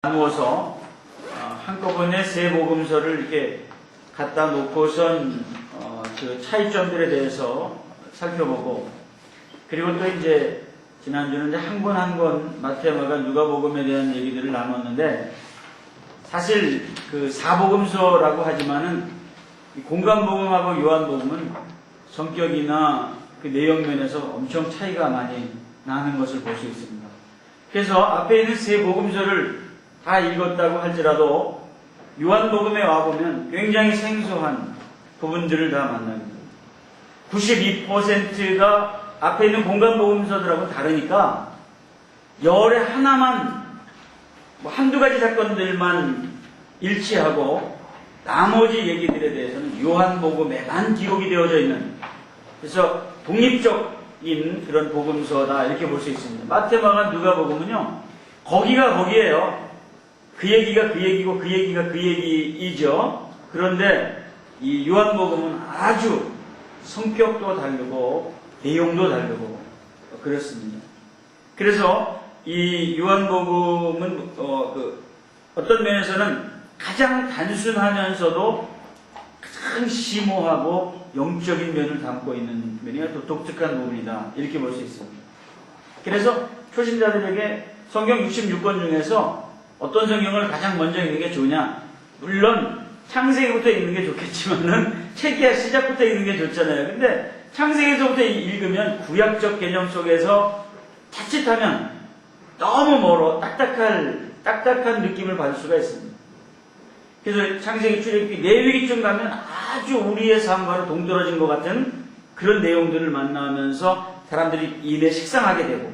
나누어서 한꺼번에 세 복음서를 이렇게 갖다 놓고선 그 차이점들에 대해서 살펴보고, 그리고 또 이제 지난주는 이제 한 권 한 권 마태, 마가, 누가복음에 대한 얘기들을 나눴는데, 사실 그 사복음서라고 하지만은 공관복음하고 요한복음은 성격이나 그 내용 면에서 엄청 차이가 많이 나는 것을 볼 수 있습니다. 그래서 앞에 있는 세 복음서를 다 읽었다고 할지라도 요한복음에 와보면 굉장히 생소한 부분들을 다 만납니다. 92%가 앞에 있는 공관복음서들하고 다르니까 열에 하나만 한두 가지 사건들만 일치하고 나머지 얘기들에 대해서는 요한복음에만 기록이 되어져 있는, 그래서 독립적인 그런 복음서다 이렇게 볼 수 있습니다. 마태, 마가, 누가복음은요 거기가 거기에요. 그 얘기가 그 얘기고 그 얘기가 그 얘기이죠. 그런데 이 요한복음은 아주 성격도 다르고 내용도 다르고 그렇습니다. 그래서 이 요한복음은 어떤 면에서는 가장 단순하면서도 가장 심오하고 영적인 면을 담고 있는 면이 또 독특한 부분이다 이렇게 볼 수 있습니다. 그래서 초신자들에게 성경 66권 중에서 어떤 성경을 가장 먼저 읽는 게 좋냐? 물론 창세기부터 읽는 게 좋겠지만은 책의 시작부터 읽는 게 좋잖아요. 근데 창세기에서부터 읽으면 구약적 개념 속에서 자칫하면 너무 멀어 딱딱한 느낌을 받을 수가 있습니다. 그래서 창세기, 출애굽기, 레위기쯤 가면 아주 우리의 삶과는 동떨어진 것 같은 그런 내용들을 만나면서 사람들이 이내 식상하게 되고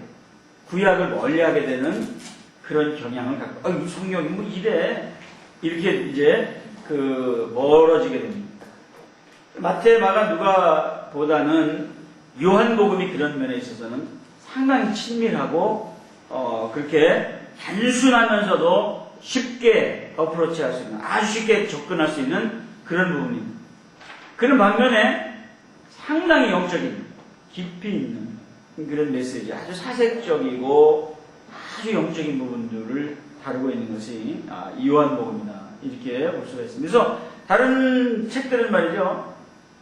구약을 멀리하게 되는 그런 경향을 갖고, 이 성경이 뭐 이래 이렇게 이제 멀어지게 됩니다. 마태, 마가, 누가보다는 요한복음이 그런 면에 있어서는 상당히 친밀하고 그렇게 단순하면서도 쉽게 어프로치할 수 있는, 아주 쉽게 접근할 수 있는 그런 부분입니다. 그런 반면에 상당히 영적인 깊이 있는 그런 메시지, 아주 사색적이고 아주 영적인 부분들을 다루고 있는 것이 요한복음이다 이렇게 볼 수가 있습니다. 그래서 다른 책들은 말이죠,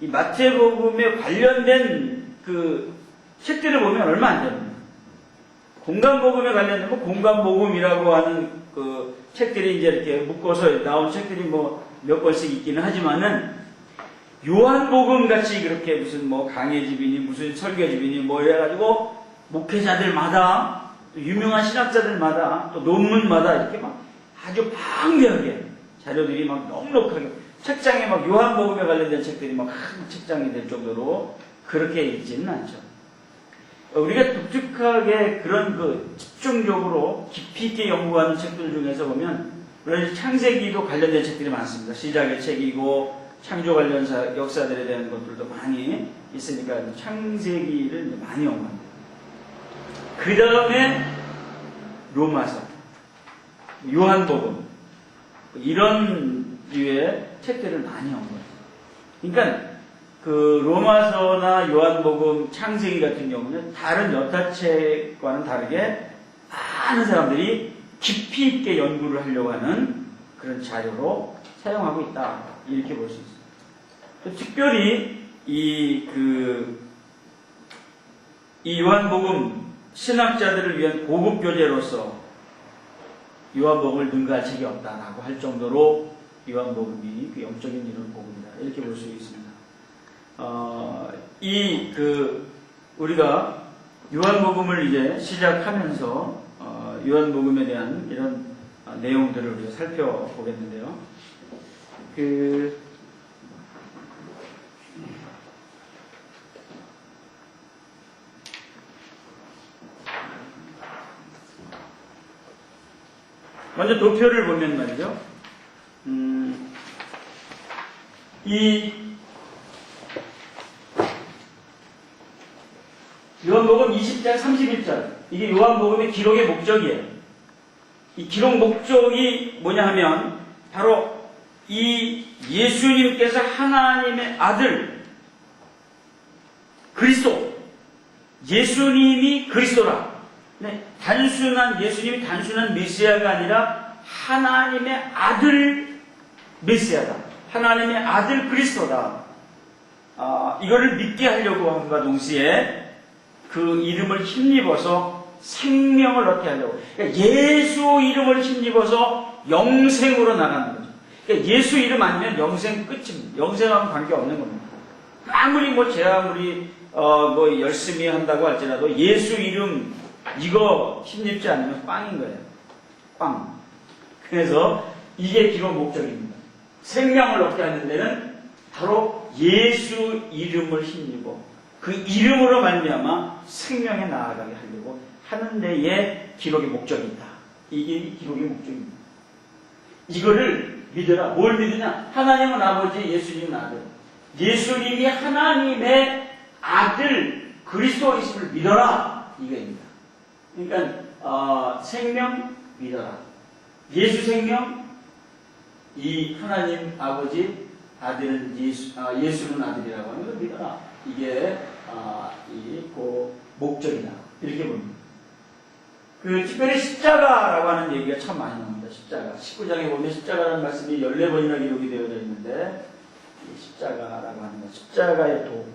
이 마태복음에 관련된 그 책들을 보면 얼마 안 됩니다. 공관복음에 관련된 거 공관복음이라고 하는 그 책들이 이제 이렇게 묶어서 나온 책들이 뭐 몇 권씩 있기는 하지만은 요한복음 같이 그렇게 무슨 뭐 강해집이니 무슨 설교집이니 뭐 이래가지고 목회자들마다 또 유명한 신학자들마다 또 논문마다 이렇게 막 아주 방대하게 자료들이 막 넉넉하게 책장에 막 요한복음에 관련된 책들이 막 큰 책장이 될 정도로 그렇게 있지는 않죠. 우리가 독특하게 그런 집중적으로 깊이 있게 연구하는 책들 중에서 보면 물론 창세기도 관련된 책들이 많습니다. 시작의 책이고 창조 관련 역사들에 대한 것들도 많이 있으니까 창세기를 많이 연구합니다. 그 다음에 로마서, 요한복음 이런 류의 책들을 많이 연구해요. 그러니까 그 로마서나 요한복음, 창세기 같은 경우는 다른 여타책과는 다르게 많은 사람들이 깊이 있게 연구를 하려고 하는 그런 자료로 사용하고 있다 이렇게 볼 수 있습니다. 또 특별히 이 요한복음 신학자들을 위한 고급 교재로서 요한복음을 능가할 책이 없다라고 할 정도로 요한복음이 그 영적인 이런 복음이다 이렇게 볼 수 있습니다. 우리가 요한복음을 이제 시작하면서 요한복음에 대한 이런 내용들을 우리가 살펴보겠는데요. 먼저 도표를 보면 말이죠. 요한복음 20장 31절, 이게 요한복음의 기록의 목적이에요. 이 기록 목적이 뭐냐 하면 바로 이 예수님께서 하나님의 아들 그리스도, 예수님이 그리스도라. 네, 예수님이 단순한 메시아가 아니라 하나님의 아들 메시아다. 하나님의 아들 그리스도다. 이거를 믿게 하려고 함과 동시에 그 이름을 힘입어서 생명을 얻게 하려고. 그러니까 예수 이름을 힘입어서 영생으로 나가는 거죠. 그러니까 예수 이름 아니면 영생 끝입니다. 영생하고는 관계없는 겁니다. 아무리 제 아무리 열심히 한다고 할지라도 예수 이름 이거 힘입지 않으면 빵인 거예요. 빵. 그래서 이게 기본 목적입니다. 생명을 얻게 하는 데는 바로 예수 이름을 힘입어 그 이름으로 말미암아 생명에 나아가게 하려고 하는 데에 기록의 목적이 있다. 이게 기록의 목적입니다. 이거를 믿어라. 뭘 믿으냐? 하나님은 아버지, 예수님은 아들. 예수님이 하나님의 아들 그리스도이심을 믿어라. 이거입니다. 그러니까 생명 믿어라. 예수 생명, 이 하나님 아버지, 아들은 예수는 아들이라고 하는 걸 믿어라. 이게 그 목적이다. 이렇게 봅니다. 특별히 십자가라고 하는 얘기가 참 많이 나옵니다. 십자가. 19장에 보면 십자가라는 말씀이 14번이나 기록이 되어져 있는데, 이 십자가라고 하는 것, 십자가의 도.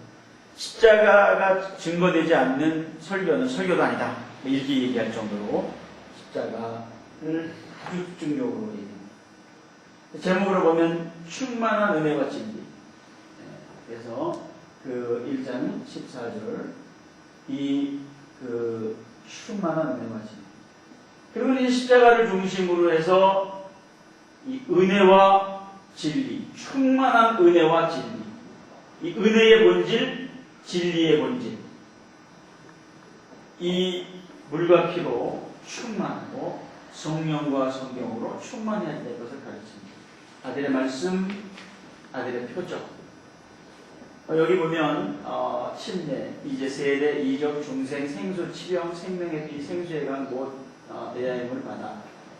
십자가가 증거되지 않는 설교는 설교도 아니다. 이렇게 얘기할 정도로 십자가를 아주 집중적으로 얘기합니다. 제목으로 보면 충만한 은혜와 진리. 그래서 1장 14절 충만한 은혜와 진리. 그리고 이 십자가를 중심으로 해서 이 은혜와 진리, 충만한 은혜와 진리. 이 은혜의 본질, 진리의 본질. 이 물과 피로 충만하고 성령과 성경으로 충만해야 될 것을 가르칩니다. 아들의 말씀, 아들의 표적. 여기 보면 침례, 이제 세례, 이적, 중생, 생수, 치령, 생명의 피, 생수의 강, 곧 내야 힘을 받아.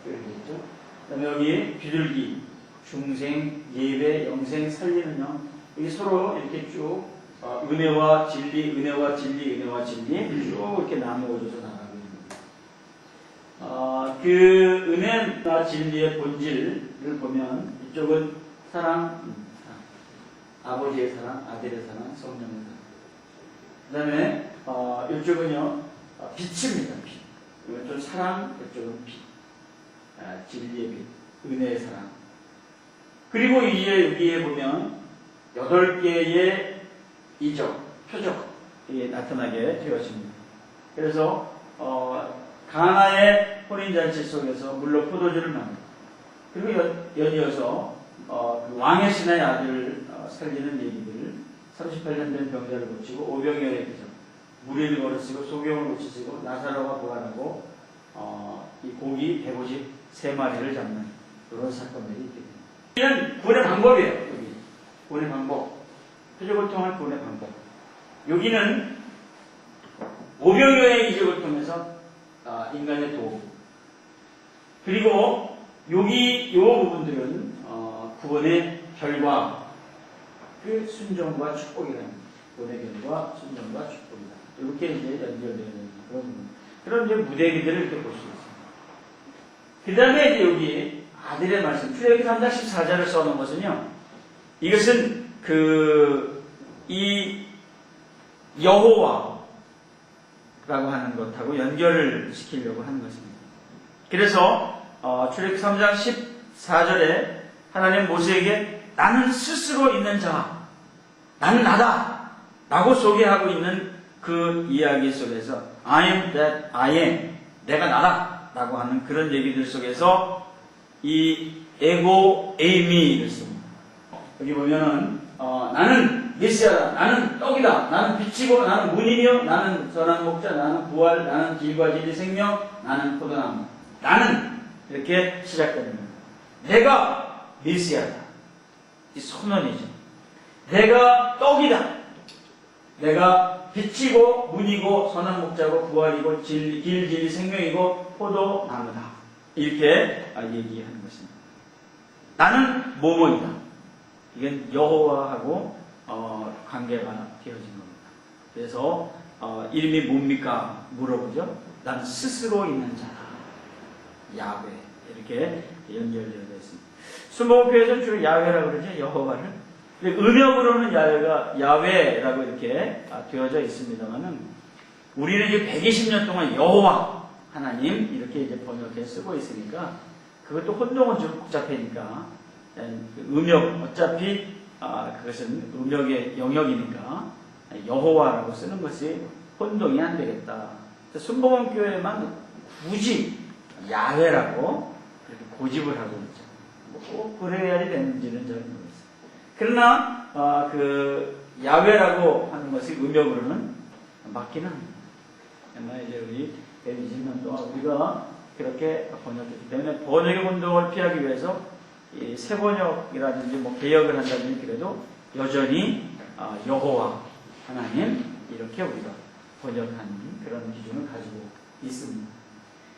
이렇게 있죠. 그 다음에 여기 비둘기, 중생, 예배, 영생, 살리는 영. 이게 서로 이렇게 쭉 은혜와 진리, 은혜와 진리, 은혜와 진리 쭉 이렇게 나누어져서 나가고 있습니다. 그 은혜와 진리의 본질을 보면 이쪽은 사랑, 아버지의 사랑, 아들의 사랑, 성령의 사랑. 그 다음에 이쪽은요 빛입니다. 빛. 이건 사랑, 이쪽은 빛. 진리의 빛, 은혜의 사랑. 그리고 이제 여기에 보면 8개의 이적, 표적이 나타나게 되었습니다. 그래서 가나의 혼인잔치 속에서 물로 포도주를 만들고, 그리고 연이어서 그 왕의 신의 아들을 살리는 얘기들, 38년 된 병자를 고치고 오병이어에게서 무리를 걸으시고 소경을 고치시고 나사로가 부활하고 이 고기 153마리를 잡는 그런 사건들이 있게 됩니다. 이는 구원의 방법이에요. 여기 구원의 방법, 표적을 통한 구원의 방법. 여기는 오병이어의 이적을 통해서 인간의 도구. 그리고 여기 요 부분들은 구원의 결과, 그 순종과 축복이라는 구원의 결과, 순종과 축복이다. 이렇게 이제 연결되는 그런 이제 무대기들을 이렇게 볼 수 있습니다. 그 다음에 이제 여기 아들의 말씀, 출애굽기 3장 14절을 써놓은 것은요, 이것은 이 여호와라고 하는 것하고 연결을 시키려고 하는 것입니다. 그래서 출애굽기 3장 14절에 하나님 모세에게 나는 스스로 있는 자, 나는 나다 라고 소개하고 있는 그 이야기 속에서 I am that I am, 내가 나다 라고 하는 그런 얘기들 속에서 이 에고 에이미를 씁니다. 여기 보면은 나는 메시아다, 나는 떡이다, 나는 빛이고, 나는 문이며, 나는 선한 목자, 나는 부활, 나는 길과 진리 생명, 나는 포도나무. 나는 이렇게 시작됩니다. 내가 메시아다. 이 선언이죠. 내가 떡이다. 내가 빛이고 문이고 선한 목자고 부활이고 길 진리 생명이고 포도나무다. 이렇게 얘기하는 것입니다. 나는 뭐뭐이다. 이건 여호와하고 관계가 되어진 겁니다. 그래서 이름이 뭡니까 물어보죠. 나는 스스로 있는 자다. 야훼. 이렇게 연결되어 있습니다. 순복음교회에서는 주로 야훼라고 그러죠. 여호와를. 음역으로는 야훼라고 이렇게 되어져 있습니다만은 우리는 이제 120년 동안 여호와 하나님 이렇게 이제 번역해 쓰고 있으니까 그것도 혼동은 좀 복잡하니까 음역 어차피 그것은 음역의 영역이니까 여호와라고 쓰는 것이 혼동이 안 되겠다. 순복음교회만 굳이 야훼라고 그렇게 고집을 하고 있죠. 꼭 그래야 되는지는 잘 모르겠어요. 그러나 그 야훼라고 하는 것이 음역으로는 맞기는 합니다. 옛날에 이제 우리 120년 동안 우리가 그렇게 번역했기 때문에 번역의 혼동을 피하기 위해서 이 새 번역이라든지 뭐 개혁을 한다든지 그래도 여전히 여호와 하나님 이렇게 우리가 번역한 그런 기준을 가지고 있습니다.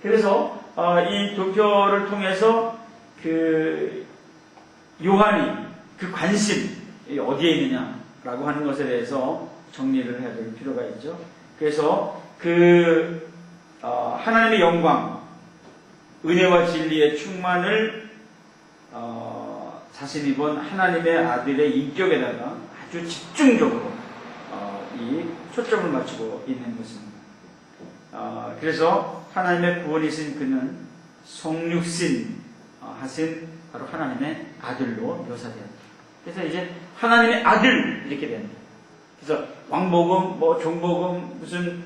그래서 이 도표를 통해서 그 요한이 그 관심이 어디에 있느냐라고 하는 것에 대해서 정리를 해야 될 필요가 있죠. 그래서 그 하나님의 영광, 은혜와 진리의 충만을 자신이 본 하나님의 아들의 인격에다가 아주 집중적으로 이 초점을 맞추고 있는 것입니다. 그래서 하나님의 구원이신 그는 성육신 하신 바로 하나님의 아들로 묘사되었다. 그래서 이제 하나님의 아들 이렇게 됩니다. 그래서 왕복음, 뭐 종복음, 무슨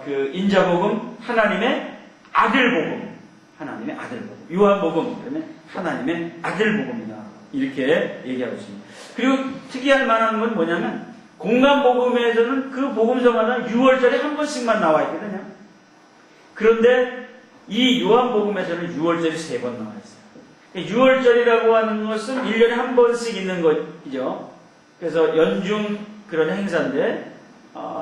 그 인자복음, 하나님의 아들복음, 하나님의 아들복음, 요한복음 그러면 하나님의 아들복음이다 이렇게 얘기하고 있습니다. 그리고 특이할 만한 건 뭐냐면 공간복음에서는 그 복음서마다 6월절에 한 번씩만 나와 있거든요. 그런데 이 요한복음에서는 6월절이 3번 나와 있어요. 6월절이라고 하는 것은 1년에 한 번씩 있는 것이죠. 그래서 연중 그런 행사인데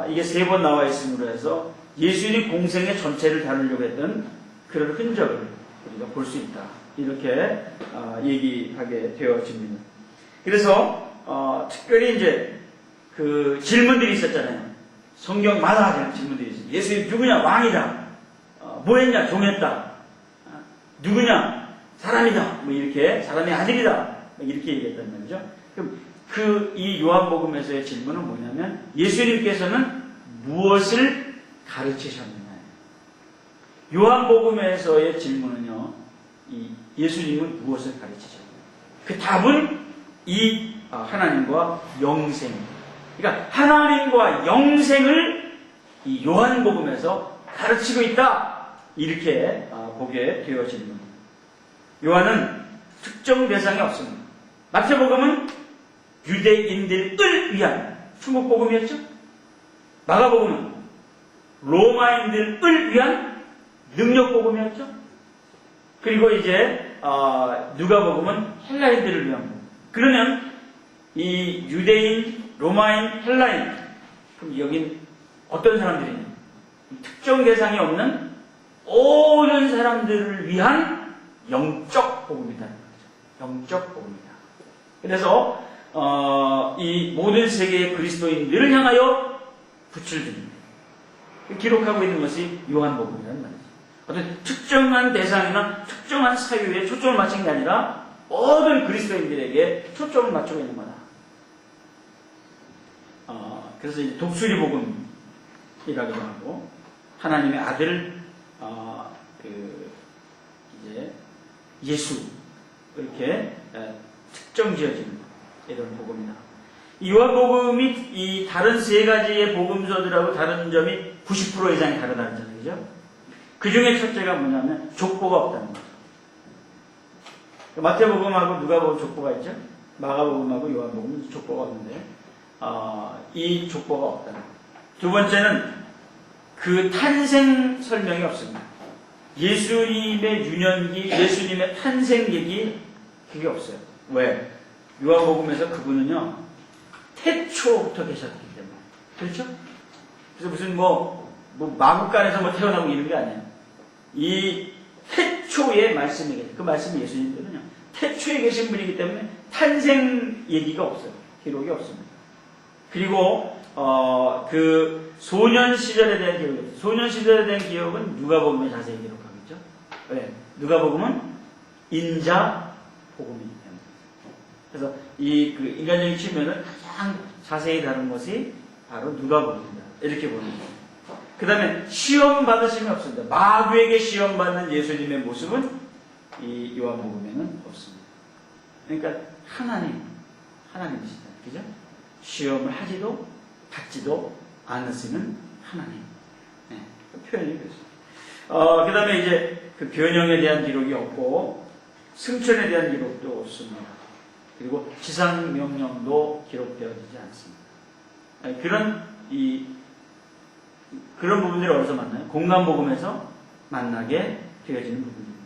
이게 3번 나와 있음으로 해서 예수님이 공생의 전체를 다루려고 했던 그런 흔적을 우리가 볼 수 있다. 이렇게 얘기하게 되어집니다. 그래서 특별히 이제 그 질문들이 있었잖아요. 성경마다 하는 질문들이 있어요. 예수님 누구냐? 왕이다. 뭐 했냐? 종했다. 누구냐? 사람이다. 뭐 이렇게 사람의 아들이다. 이렇게 얘기했단 말이죠. 그럼 이 요한복음에서의 질문은 뭐냐면 예수님께서는 무엇을 가르치셨느냐. 요한복음에서의 질문은요. 이 예수님은 무엇을 가르치셨느냐. 그 답은 이 하나님과 영생입니다. 그러니까 하나님과 영생을 이 요한복음에서 가르치고 있다. 이렇게 보게 되어집니다. 요한은 특정 대상이 없습니다. 마태복음은 유대인들을 위한 충국복음이었죠. 마가복음은 로마인들을 위한 능력복음이었죠. 그리고 이제 누가복음은 헬라인들을 위한 복음. 그러면 이 유대인, 로마인, 헬라인 그럼 여긴 어떤 사람들이냐? 특정 대상이 없는 모든 사람들을 위한 영적 복음이라는 거죠. 영적 복음이다. 그래서 이 모든 세계의 그리스도인들을 향하여 빛을 줍니다. 기록하고 있는 것이 요한복음이라는 말이죠. 어떤 특정한 대상이나 특정한 사유에 초점을 맞춘 게 아니라 모든 그리스도인들에게 초점을 맞추고 있는 거다. 그래서 이제 독수리 복음이라기도 하고 하나님의 아들 이제 예수 이렇게 특정 지어지는 이런 복음이다. 이 요한복음이 이 다른 3가지의 복음서들하고 다른 점이 90% 이상이 다르다는 점이죠. 그 중에 첫째가 뭐냐면 족보가 없다는 거죠. 마태복음하고 누가복음 족보가 있죠. 마가복음하고 요한복음은 족보가 없는데 이 족보가 없다는 거죠. 두 번째는 그 탄생 설명이 없습니다. 예수님의 유년기, 예수님의 탄생 얘기 그게 없어요. 왜? 요한복음에서 그분은요 태초부터 계셨기 때문에. 그렇죠? 그래서 무슨 뭐 마국간에서 뭐 태어나고 이런 게 아니에요. 이 태초의 말씀이 계세요. 그 말씀이 예수님들은요 태초에 계신 분이기 때문에 탄생 얘기가 없어요. 기록이 없습니다. 그리고 그 소년 시절에 대한 기억이 없어요. 소년 시절에 대한 기억은 누가복음에 자세히 기록하고 있죠. 왜? 누가복음은 인자 복음이기 때문에. 그래서 이 그 인간적인 측면을 가장 자세히 다룬 것이 바로 누가복음입니다. 이렇게 보는 거예요. 그 다음에 시험 받으심이 없습니다. 마귀에게 시험 받는 예수님의 모습은 이 요한복음에는 없습니다. 그러니까 하나님이시다. 그죠? 시험을 하지도 받지도 않으시는 하나님. 네, 그 표현이 그렇습니다. 그 다음에 이제 그 변형에 대한 기록이 없고 승천에 대한 기록도 없습니다. 그리고 지상 명령도 기록되어지지 않습니다. 그런 부분들이 어디서 만나요? 공간복음에서 만나게 되어지는 부분입니다.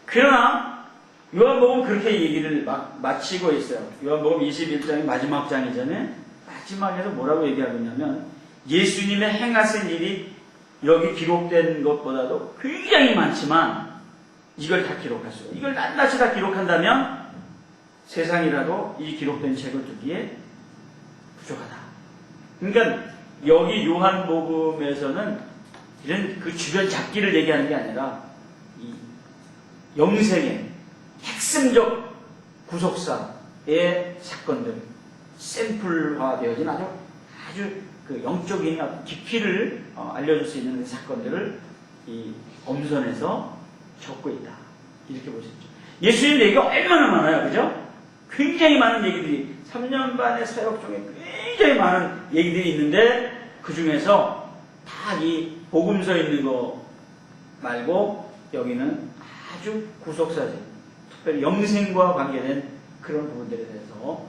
그러나 요한복음 그렇게 얘기를 마치고 있어요. 요한복음 21장이 마지막 장이잖아요. 마지막에서 뭐라고 얘기하고 있냐면 예수님의 행하신 일이 여기 기록된 것보다도 굉장히 많지만 이걸 다 기록할 수가 이걸 낱낱이 다 기록한다면 세상이라도 이 기록된 책을 두기에 부족하다. 그러니까 여기 요한복음에서는 이런 그 주변 잡기를 얘기하는 게 아니라 이 영생의 핵심적 구속사의 사건들, 샘플화되어진 아주 그 영적인 깊이를 알려줄 수 있는 그 사건들을 이 엄선해서 적고 있다. 이렇게 보시죠. 예수님 얘기가 얼마나 많아요, 그죠? 굉장히 많은 얘기들이 3년 반의 사역 중에 굉장히 많은 얘기들이 있는데 그 중에서 다 이 복음서에 있는 거 말고 여기는 아주 구속사적, 특별히 영생과 관계된 그런 부분들에 대해서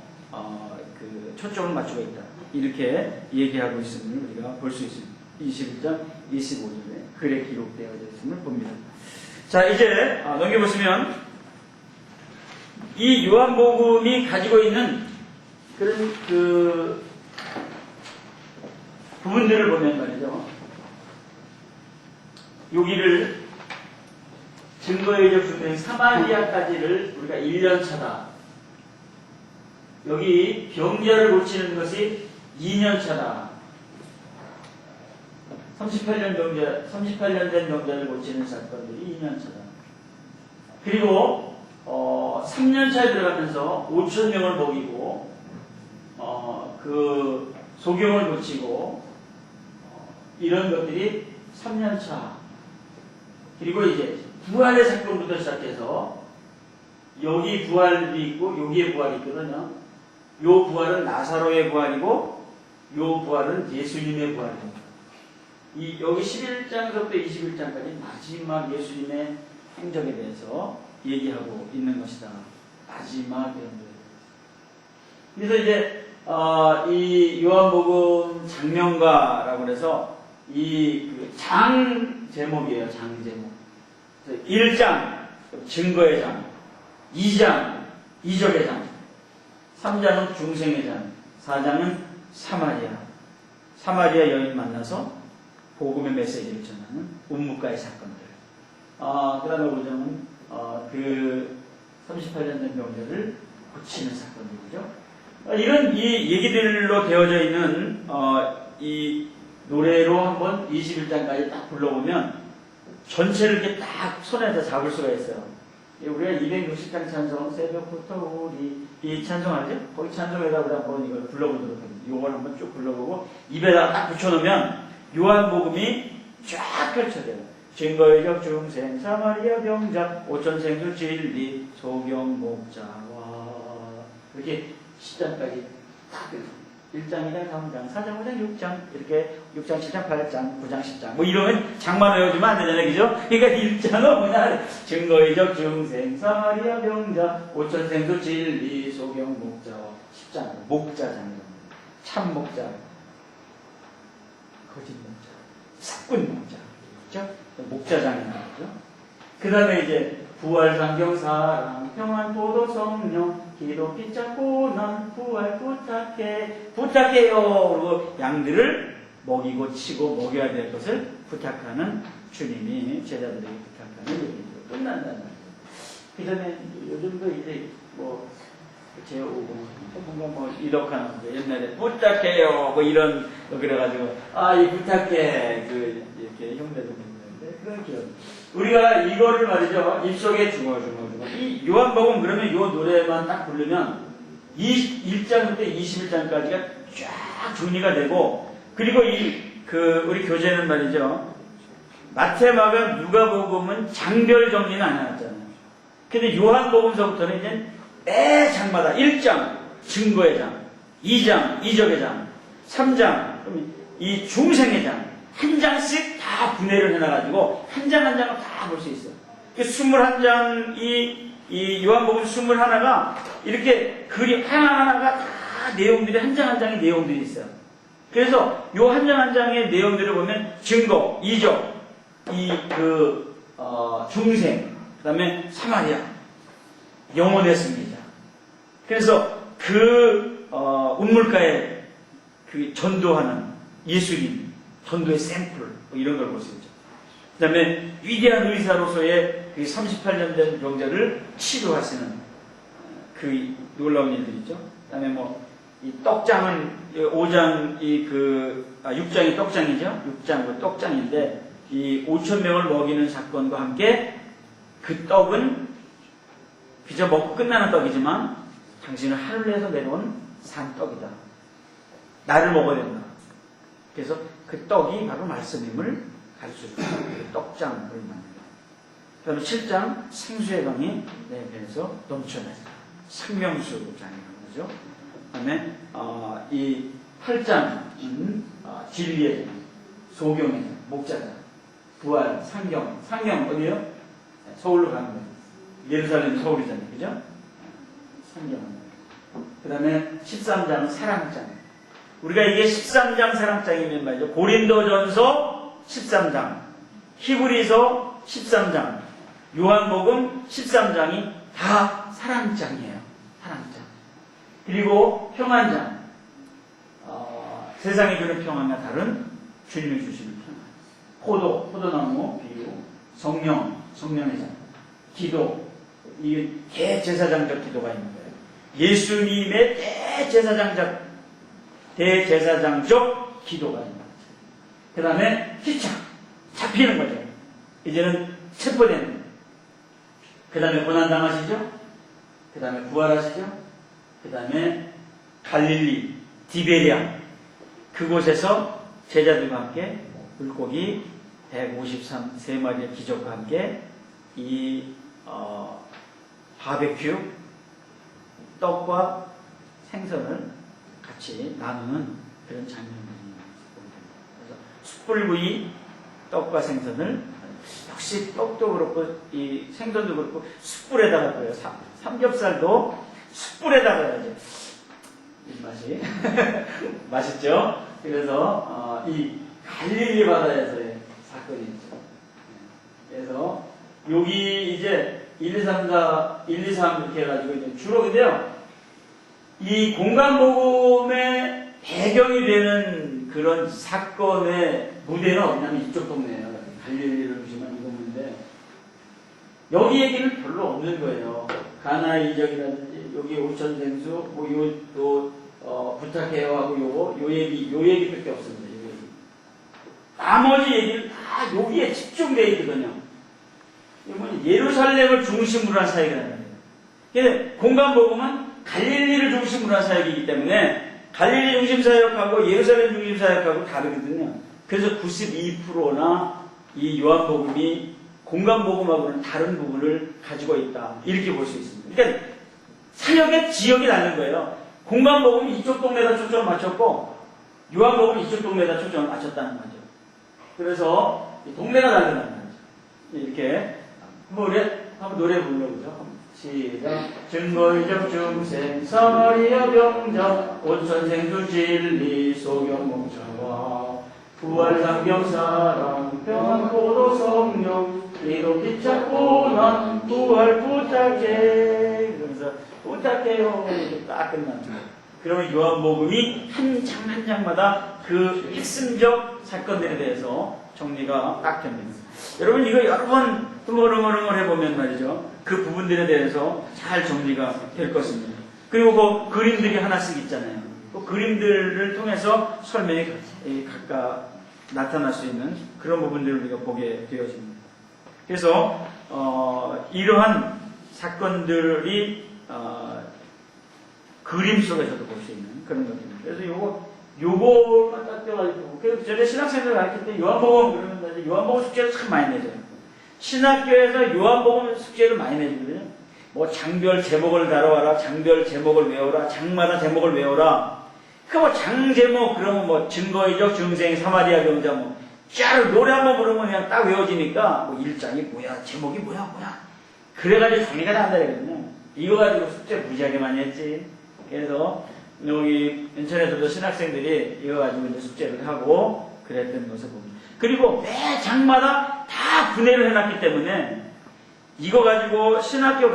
그 초점을 맞추고 있다. 이렇게 얘기하고 있음을 우리가 볼 수 있습니다. 21장 25절에 글에 기록되어 있음을 봅니다. 자, 이제 넘겨보시면 이 요한복음이 가지고 있는 그런 그 부분들을 보면 말이죠. 여기를 증거의적 증명 사마리아까지를 우리가 1년 차다. 여기 병자를 고치는 것이 2년 차다. 38년 된 병자를 고치는 사건들이 2년 차다. 그리고 3년 차에 들어가면서 5천 명을 먹이고 그 소경을 고치고 이런 것들이 3년 차. 그리고 이제 부활의 사건부터 시작해서 여기 부활이 있고 여기에 부활이 있거든요. 요 부활은 나사로의 부활이고 요 부활은 예수님의 부활입니다. 여기 11장부터 21장까지 마지막 예수님의 행적에 대해서 얘기하고 있는 것이다. 마지막 이런 거. 그래서 이제 이 요한복음 장명가라고 해서 이 장 제목이에요. 장 제목. 1장 증거의 장, 2장 이적의 장, 3장은 중생의 장, 4장은 사마리아 여인 만나서 복음의 메시지를 전하는 운묵가의 사건들. 그 다음에 5장은 그 38년 된 병자를 고치는 사건들이죠. 이런 이 얘기들로 되어져 있는 이 노래로 한번 21장까지 딱 불러보면 전체를 이렇게 딱 손에다 잡을 수가 있어요. 우리가 260장 찬송, 새벽부터 우리 이 찬송 알죠? 거기 찬송에다 우리 한번 이걸 불러보도록 합니다. 이걸 한번 쭉 불러보고 입에다 딱 붙여놓으면 요한복음이 쫙 펼쳐져요. 증거의적 중생, 사마리아 병자, 오천생수 진리, 소경 목자와 이렇게 10장까지 딱 1장, 2장, 3장, 4장, 5장, 6장 이렇게 6장, 7장, 8장, 9장, 10장 뭐 이러면 장만 외워주면 안 되잖아요. 그죠? 그러니까 1장은 뭐냐 증거의적 중생, 사마리아 병자, 오천생수 진리, 소경 목자와 10장 목자장이죠. 참 목자, 거짓 목자, 사꾼 목자 그렇죠? 목자장이라는 거죠. 그 다음에 이제 부활 상경 사랑 평안 보도 성령 기도 피잡고 난 부활 부탁해요. 그리고 양들을 먹이고 치고 먹여야 될 것을 부탁하는 주님이 제자들에게 부탁하는 얘기죠. 끝난다는 말이죠. 그 다음에 요즘도 이제 뭐 제오고 뭔가 뭐 이덕한 옛날에 부탁해요 뭐 이런 거 그래가지고 이 부탁해 그 이렇게 흉내도 있는데 그렇죠. 우리가 이거를 말이죠. 입속에 중어. 이 요한복음 그러면 요 노래만 딱 부르면 1장부터 21장까지가 쫙 정리가 되고, 그리고 우리 교재는 말이죠. 마태, 마가, 누가복음은 장별 정리는 안 해놨잖아요. 근데 요한복음서부터는 이제 매 장마다 1장, 증거의 장, 2장, 이적의 장, 3장, 이 중생의 장, 한 장씩 다 분해를 해놔가지고 한 장 한 장을 다 볼 수 있어요. 21장, 이 요한복음 21가 이렇게 글이 하나하나가 다 내용들이 한 장 한 장의 내용들이 있어요. 그래서 요 한 장 한 장의 내용들을 보면 증거, 이적, 중생, 그 다음에 사마리아, 영혼의 승리자. 그래서 운물가에 전도하는 예수님, 전도의 샘플, 뭐 이런 걸 볼 수 있죠. 그 다음에 위대한 의사로서의 38년 된 병자를 치료하시는 놀라운 일들 있죠. 그 다음에 이 떡장은 5장, 6장이 떡장이죠. 6장, 떡장인데, 이 5,000명을 먹이는 사건과 함께 그 떡은 그저 먹고 끝나는 떡이지만 당신은 하늘에서 내려온 산 떡이다. 나를 먹어야 된다. 그래서 그 떡이 바로 말씀임을 가르쳐줍니다. 그 떡장을 만든다. 그 다음에 7장 생수의 강이 내 배에서 넘쳐난다. 생명수장이라고 하죠. 그 다음에 이 8장은 진리의 장, 소경의 장, 목자장, 부활, 상경 어디요? 서울로 가는 거예요. 예루살렘 서울이잖아요. 그죠? 상경. 그 다음에 13장은 사랑장. 우리가 이게 13장 사랑장이면 말이죠. 고린도전서 13장, 히브리서 13장, 요한복음 13장이 다 사랑장이에요. 사랑장. 그리고 평안장. 세상이 주는 평안과 다른 주님이 주시는 평안. 포도나무 비유, 성령의 장, 기도, 이게 대제사장적 기도가 있는 거예요. 예수님의 대제사장적 기도가 있는 거죠. 그 다음에 잡히는 거죠. 이제는 체포되는 거예요. 그 다음에 고난당하시죠? 그 다음에 부활하시죠? 그 다음에 갈릴리, 디베리아, 그곳에서 제자들과 함께 물고기 153마리의 기적과 함께 바베큐, 떡과 생선을 같이 나누는 그런 장면들이 보입니다. 그래서 숯불구이, 떡과 생선을 역시 떡도 그렇고 이 생선도 그렇고 숯불에다가 끓여요. 삼겹살도 숯불에다가 해야죠. 이 맛이 맛있죠. 그래서 이 갈릴리 바다에서의 사건이 있죠. 그래서 여기 이제 1, 2, 3, 이렇게 해가지고 이제 주로 근데요, 이 공간복음의 배경이 되는 그런 사건의 무대는 어디냐면 이쪽 동네예요. 갈릴리를 보시면 이건데 여기 얘기는 별로 없는 거예요. 가나의 이적이라든지 여기 오천생수, 부탁해요 하고 요 얘기밖에 없습니다. 요 얘기. 나머지 얘기는 다 여기에 집중되어 있거든요. 예루살렘을 중심으로 한 사역이라는 거예요. 근데 공간복음은 갈릴리를 중심으로 한 사역이기 때문에 갈릴리 중심 사역하고 예루살렘 중심 사역하고 다르거든요. 그래서 92%나 이 요한복음이 공간복음하고는 다른 부분을 가지고 있다. 이렇게 볼 수 있습니다. 그러니까 사역의 지역이 다른 거예요. 공간복음이 이쪽 동네에다 초점을 맞췄고 요한복음이 이쪽 동네에다 초점을 맞췄다는 거죠. 그래서 동네가 다르다는 거죠. 이렇게 한번 노래 불러보죠. 시작. 증거이적 중생 사마리아 병자 오천생수 진리 소경 목자와 부활 상경 사랑 평안 포도 성령 이도 피찾고 난 부활 부탁해. 그러면서 부탁해요. 딱 끝납니다. 그러면 요한복음이 한 장 한 장마다 그 핵심적 사건들에 대해서 정리가 딱 됩니다. 여러분 이거 여러 번 흐물흐물 해보면 말이죠. 그 부분들에 대해서 잘 정리가 될 것입니다. 그리고 그 그림들이 하나씩 있잖아요. 그 그림들을 통해서 설명이 나타날 수 있는 그런 부분들을 우리가 보게 되어집니다. 그래서 이러한 사건들이 그림 속에서도 볼 수 있는 그런 것입니다. 그래서 요거만 딱 떼가지고, 그래서 전에 신학생들 가르칠 때 요한복음 그러면 요한복음 숙제를 참 많이 내줘요. 신학교에서 요한복음 숙제를 많이 내주거든요. 뭐 장별 제목을 다뤄와라, 장별 제목을 외워라, 장마다 제목을 외워라. 그 뭐 장 제목 그러면 뭐 증거이적 증생 사마리아 병자 쫙 노래 한번 부르면 그냥 딱 외워지니까 뭐 1장이 뭐야, 제목이 뭐야. 그래가지고 정리가 다 안 되거든요. 이거 가지고 숙제 무지하게 많이 했지. 그래서 여기 인천에서도 신학생들이 이거 가지고 이제 숙제를 하고 그랬던 것을 봅니다. 그리고 매 장마다 다 분해를 해놨기 때문에 이거 가지고 신학교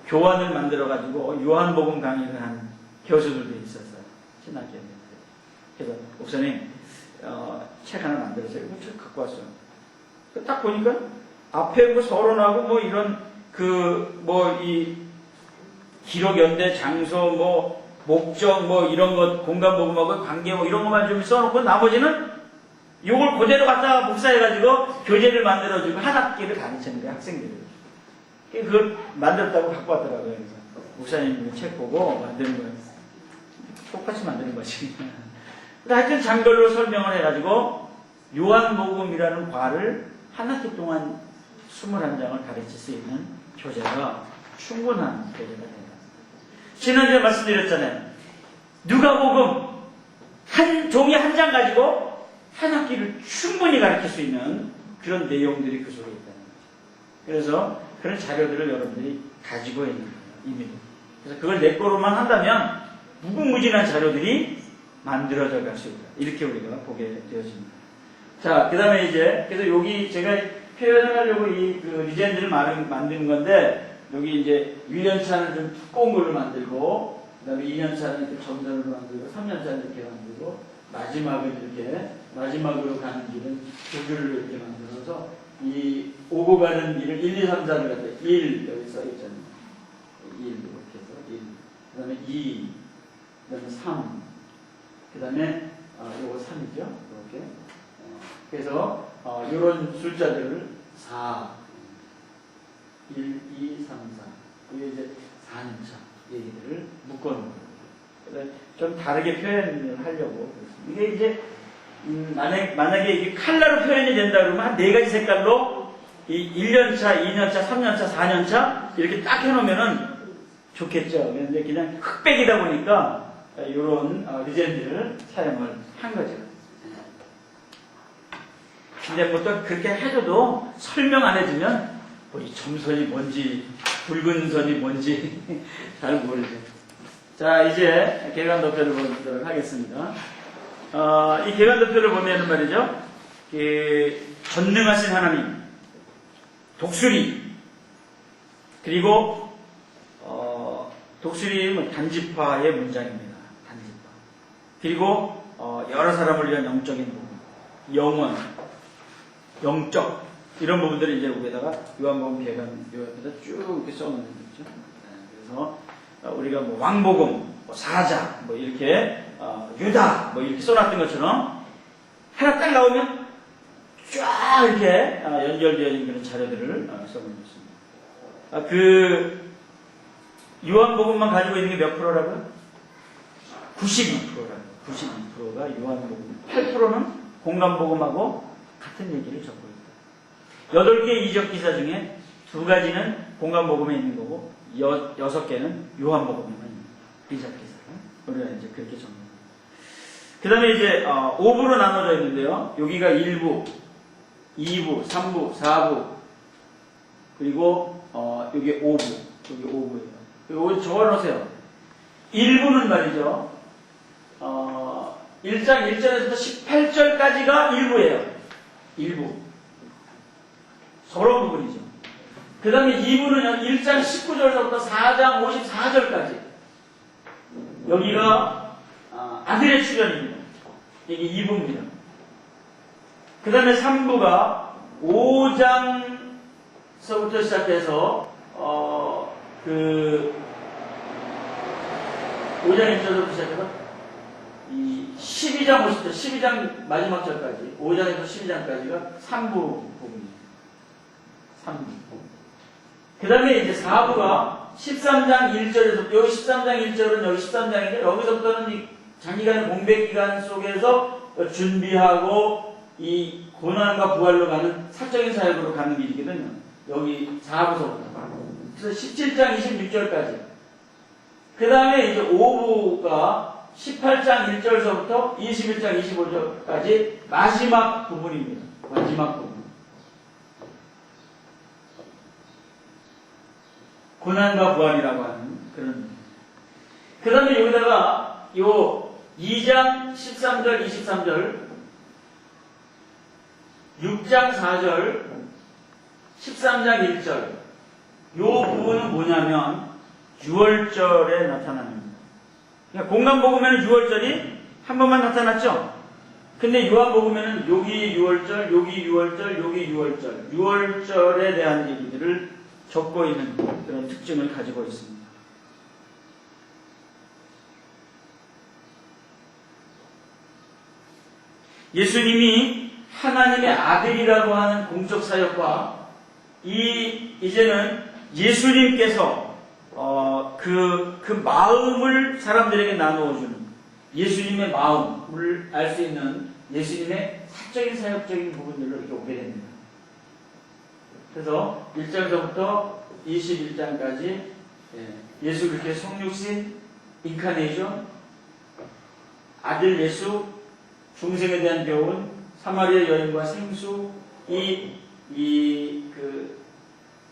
교환을 만들어가지고 요한복음 강의를 한 교수들도 있었어요. 신학교에. 그래서 목사님, 책 하나 만들었어요. 이거 책 갖고 왔어요. 딱 보니까 앞에 뭐 서론하고 뭐 이런 이 기록 연대 장소 목적 이런 것 공간복음하고 관계 이런 것만 좀 써놓고 나머지는 요걸 그대로 갖다가 복사해가지고 교재를 만들어주고 한 학기를 가르치는 거예요, 학생들을. 그걸 만들었다고 갖고 왔더라고요. 그래서 목사님 책 보고 만드는 거예요. 똑같이 만드는 거지. 하여튼 장별로 설명을 해가지고 요한복음이라는 과를 한 학기 동안 21장을 가르칠 수 있는 교재가 충분한 교재가 됩니다. 지난주에 말씀드렸잖아요. 누가복음 종이 한 장 가지고 한 학기를 충분히 가르칠 수 있는 그런 내용들이 그 속에 있다는 거죠. 그래서 그런 자료들을 여러분들이 가지고 있는 거예요. 이미. 그래서 그걸 내 거로만 한다면 무궁무진한 자료들이 만들어져 갈 수 있다. 이렇게 우리가 보게 되어집니다. 자, 그 다음에 그래서 여기 제가 표현하려고 리젠들을 만드는 건데, 여기 이제 1년차는 좀 두꺼운 걸로 만들고, 그 다음에 2년차는 이렇게 점선으로 만들고, 3년차는 이렇게 만들고, 마지막으로 가는 길은 두 줄을 이렇게 만들어서, 오고 가는 길을 1, 2, 3, 4를 갖다 1, 여기 써있잖아요. 1, 이렇게 해서 1. 그 다음에 2, 그 다음에 3, 그 다음에, 요거 3이죠. 이렇게. 그래서, 요런 숫자들을 4, 1, 2, 3, 4. 이게 이제 4년차 얘기들을 묶어놓은 거예요. 좀 다르게 표현을 하려고. 이게 이제, 만약에 이게 컬러로 표현이 된다 그러면 한 4가지 색깔로 1년차, 2년차, 3년차, 4년차 이렇게 딱 해놓으면은 좋겠죠. 그런데 그냥 흑백이다 보니까 이런 리젠들을 사용을 한 거죠. 근데 뭐 또 그렇게 해줘도 설명 안 해주면 이 점선이 뭔지 붉은 선이 뭔지 잘 모르죠. 자, 이제 개관도표를 보도록 하겠습니다. 이 개관도표를 보면은 말이죠. 전능하신 하나님, 독수리, 그리고 독수리는 단지파의 문장입니다. 단지파. 그리고 여러 사람을 위한 영적인 부분, 영원, 영적 이런 부분들을 이제 여기다가 요한복음 개관 요한에다 쭉 이렇게 써놓는 거죠. 그래서 우리가 뭐 왕복음, 사자, 이렇게 유다, 이렇게 써놨던 것처럼 하나 딱 나오면 쫙 이렇게 연결되어 있는 그런 자료들을 써놓은 것입니다. 요한복음만 가지고 있는 게 몇 프로라고요? 92%라고요. 92%가 요한복음. 8%는 공간복음하고 같은 얘기를 적고 있다. 8개의 이적 기사 중에 2가지는 공간복음에 있는 거고 6개는 요한복음에만 있는 거예요. 이적 기사는. 우리가 이제 그렇게 적는 거예요. 그 다음에 이제 5부로 나눠져 있는데요. 여기가 1부, 2부, 3부, 4부, 그리고 여기 5부. 여기 5부예요. 여기 적어놓으세요. 1부는 말이죠. 1장 1절에서부터 18절까지가 1부예요. 1부. 서론 부분이죠. 그 다음에 2부는 1장 19절에서부터 4장 54절까지. 여기가 아들의 출현입니다. 이게 2부입니다. 그 다음에 3부가 5장서부터 시작해서 5장 1절부터 시작해서 12장 50절, 12장 마지막 절까지, 5장에서 12장까지가 3부 부분이에요. 3부. 그 다음에 이제 4부가 13장 1절에서, 여기 13장 1절은 여기 13장인데, 여기서부터는 이 장기간 공백 기간 속에서 준비하고 이 고난과 부활로 가는 사적인 사역으로 가는 길이거든요. 여기 4부서부터. 그래서 17장 26절까지. 그 다음에 이제 5부가 18장 1절서부터 21장 25절까지 마지막 부분입니다. 마지막 부분. 고난과 부활이라고 하는 그런. 그 다음에 여기다가 요 2장 13절 23절 6장 4절 13장 1절 요 부분은 뭐냐면 6월절에 나타납니다. 그러니까 공간복음에는 6월절이 한 번만 나타났죠? 근데 요한복음에는 여기 6월절, 여기 6월절, 여기 6월절 6월절에 대한 얘기들을 적고 있는 그런 특징을 가지고 있습니다. 예수님이 하나님의 아들이라고 하는 공적 사역과 이제는 예수님께서 그 마음을 사람들에게 나누어주는 예수님의 마음을 알 수 있는 예수님의 사적인 사역적인 부분들로 이렇게 오게 됩니다. 그래서 1장서부터 21장까지 예수 그리스도의 성육신, 인카네이션, 아들 예수, 중생에 대한 교훈, 사마리아 여인과 생수, 그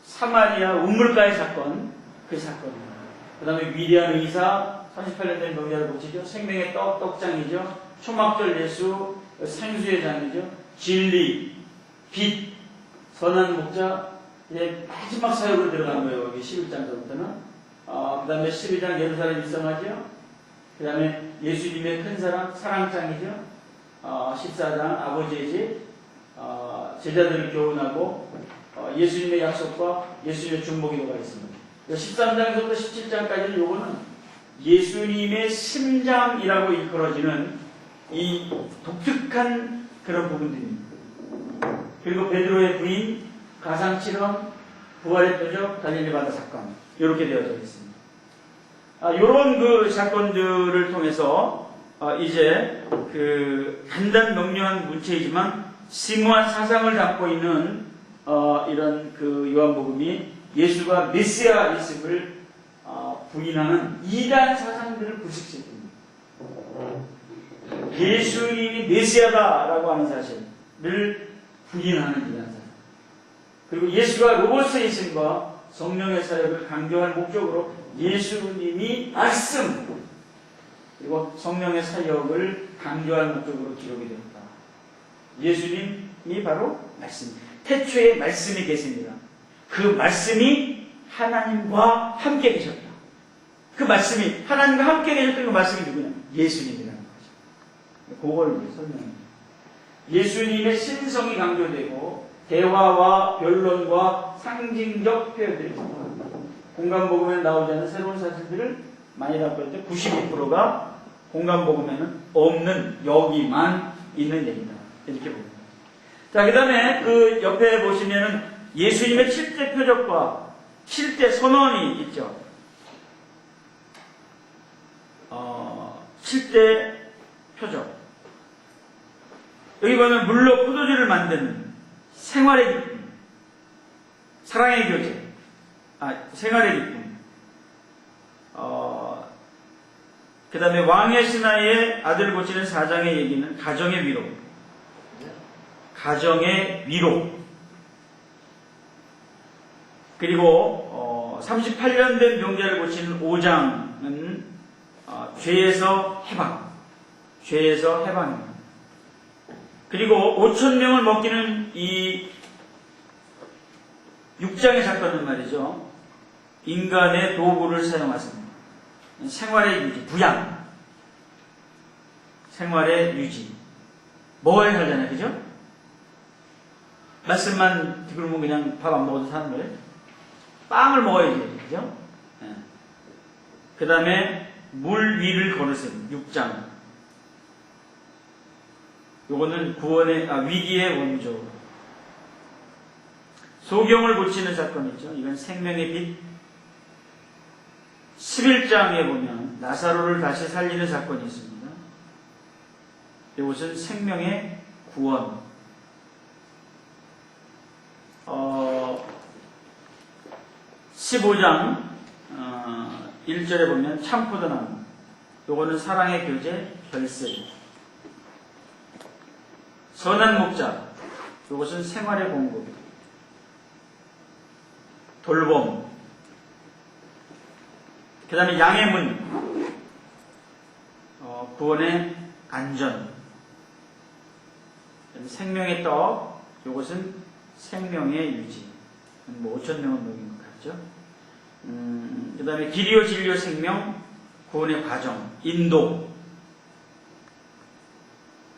사마리아 우물가의 사건, 그 사건입니다. 그 다음에 위대한 의사, 38년 된 병자를 고치죠. 생명의 떡장이죠. 초막절 예수, 생수의 장이죠. 진리, 빛, 선한 목자, 이제 마지막 사역으로 들어간 거예요. 여기 11장서부터는. 그 다음에 12장 예루살렘 일성하죠. 그 다음에 예수님의 큰 사랑, 사랑장이죠. 14장 아버지의 집, 제자들을 교훈하고 예수님의 약속과 예수님의 중보기도가 있습니다. 13장부터 17장까지는 요거는 예수님의 심장이라고 일컬어지는 이 독특한 그런 부분들입니다. 그리고 베드로의 부인, 가상칠험, 부활의 표적, 갈릴리 바다 사건 이렇게 되어져 있습니다. 이런 그 사건들을 통해서 이제 그 간단 명료한 문체이지만 심오한 사상을 담고 있는 이런 그 요한복음이 예수가 메시아이심을 부인하는 이단 사상들을 불식시킵니다. 예수님이 메시아다라고 하는 사실을 부인하는 이단 사상. 그리고 예수가 로고스이심과 성령의 사역을 강조할 목적으로 예수님이 말씀 그리고 성령의 사역을 강조할 목적으로 기록이 됩니다. 예수님이 바로 말씀. 태초에 말씀이 계십니다. 그 말씀이 하나님과 함께 계셨다. 그 말씀이 하나님과 함께 계셨던 그 말씀이 누구냐? 예수님이라는 거죠. 그걸 설명합니다. 예수님의 신성이 강조되고 대화와 변론과 상징적 표현들이 있습니다. 공간복음에 나오지 않는 새로운 사실들을 많이 담고 있는데 92%가 공간복음에는 없는 여기만 있는 얘기다. 이렇게 봅니다. 자, 그 다음에 그 옆에 보시면은 예수님의 7대 표적과 7대 선언이 있죠. 7대 표적. 여기 보면 물로 포도주를 만드는 생활의 기쁨, 사랑의 교제, 생활의 기쁨. 그 다음에 왕의 신하의 아들을 고치는 사장의 얘기는 가정의 위로. 가정의 위로. 그리고 38년 된 병자를 고치는 5장은 죄에서 해방. 죄에서 해방입니다. 그리고 5,000명을 먹이는 이 6장의 사건은 말이죠. 인간의 도구를 사용하십니다. 생활의 유지, 부양. 생활의 유지. 먹어야 살잖아요. 그죠? 말씀만 듣고 그냥 밥 안 먹어도 사는 거예요. 빵을 먹어야지. 그죠? 그 다음에 물 위를 걸으세요. 6장. 요거는 위기의 원조. 소경을 고치는 사건이죠. 이건 생명의 빛. 11장에 보면 나사로를 다시 살리는 사건이 있습니다. 이것은 생명의 구원. 15장 1절에 보면 참포도나무. 요거는 사랑의 교제, 결세. 선한 목자. 요것은 생활의 공급. 돌봄. 그 다음에 양의 문. 구원의 안전. 생명의 떡. 요것은 생명의 유지. 5,000명은 먹인 것 같죠. 그 다음에 길이요 진리요 생명. 구원의 과정. 인도.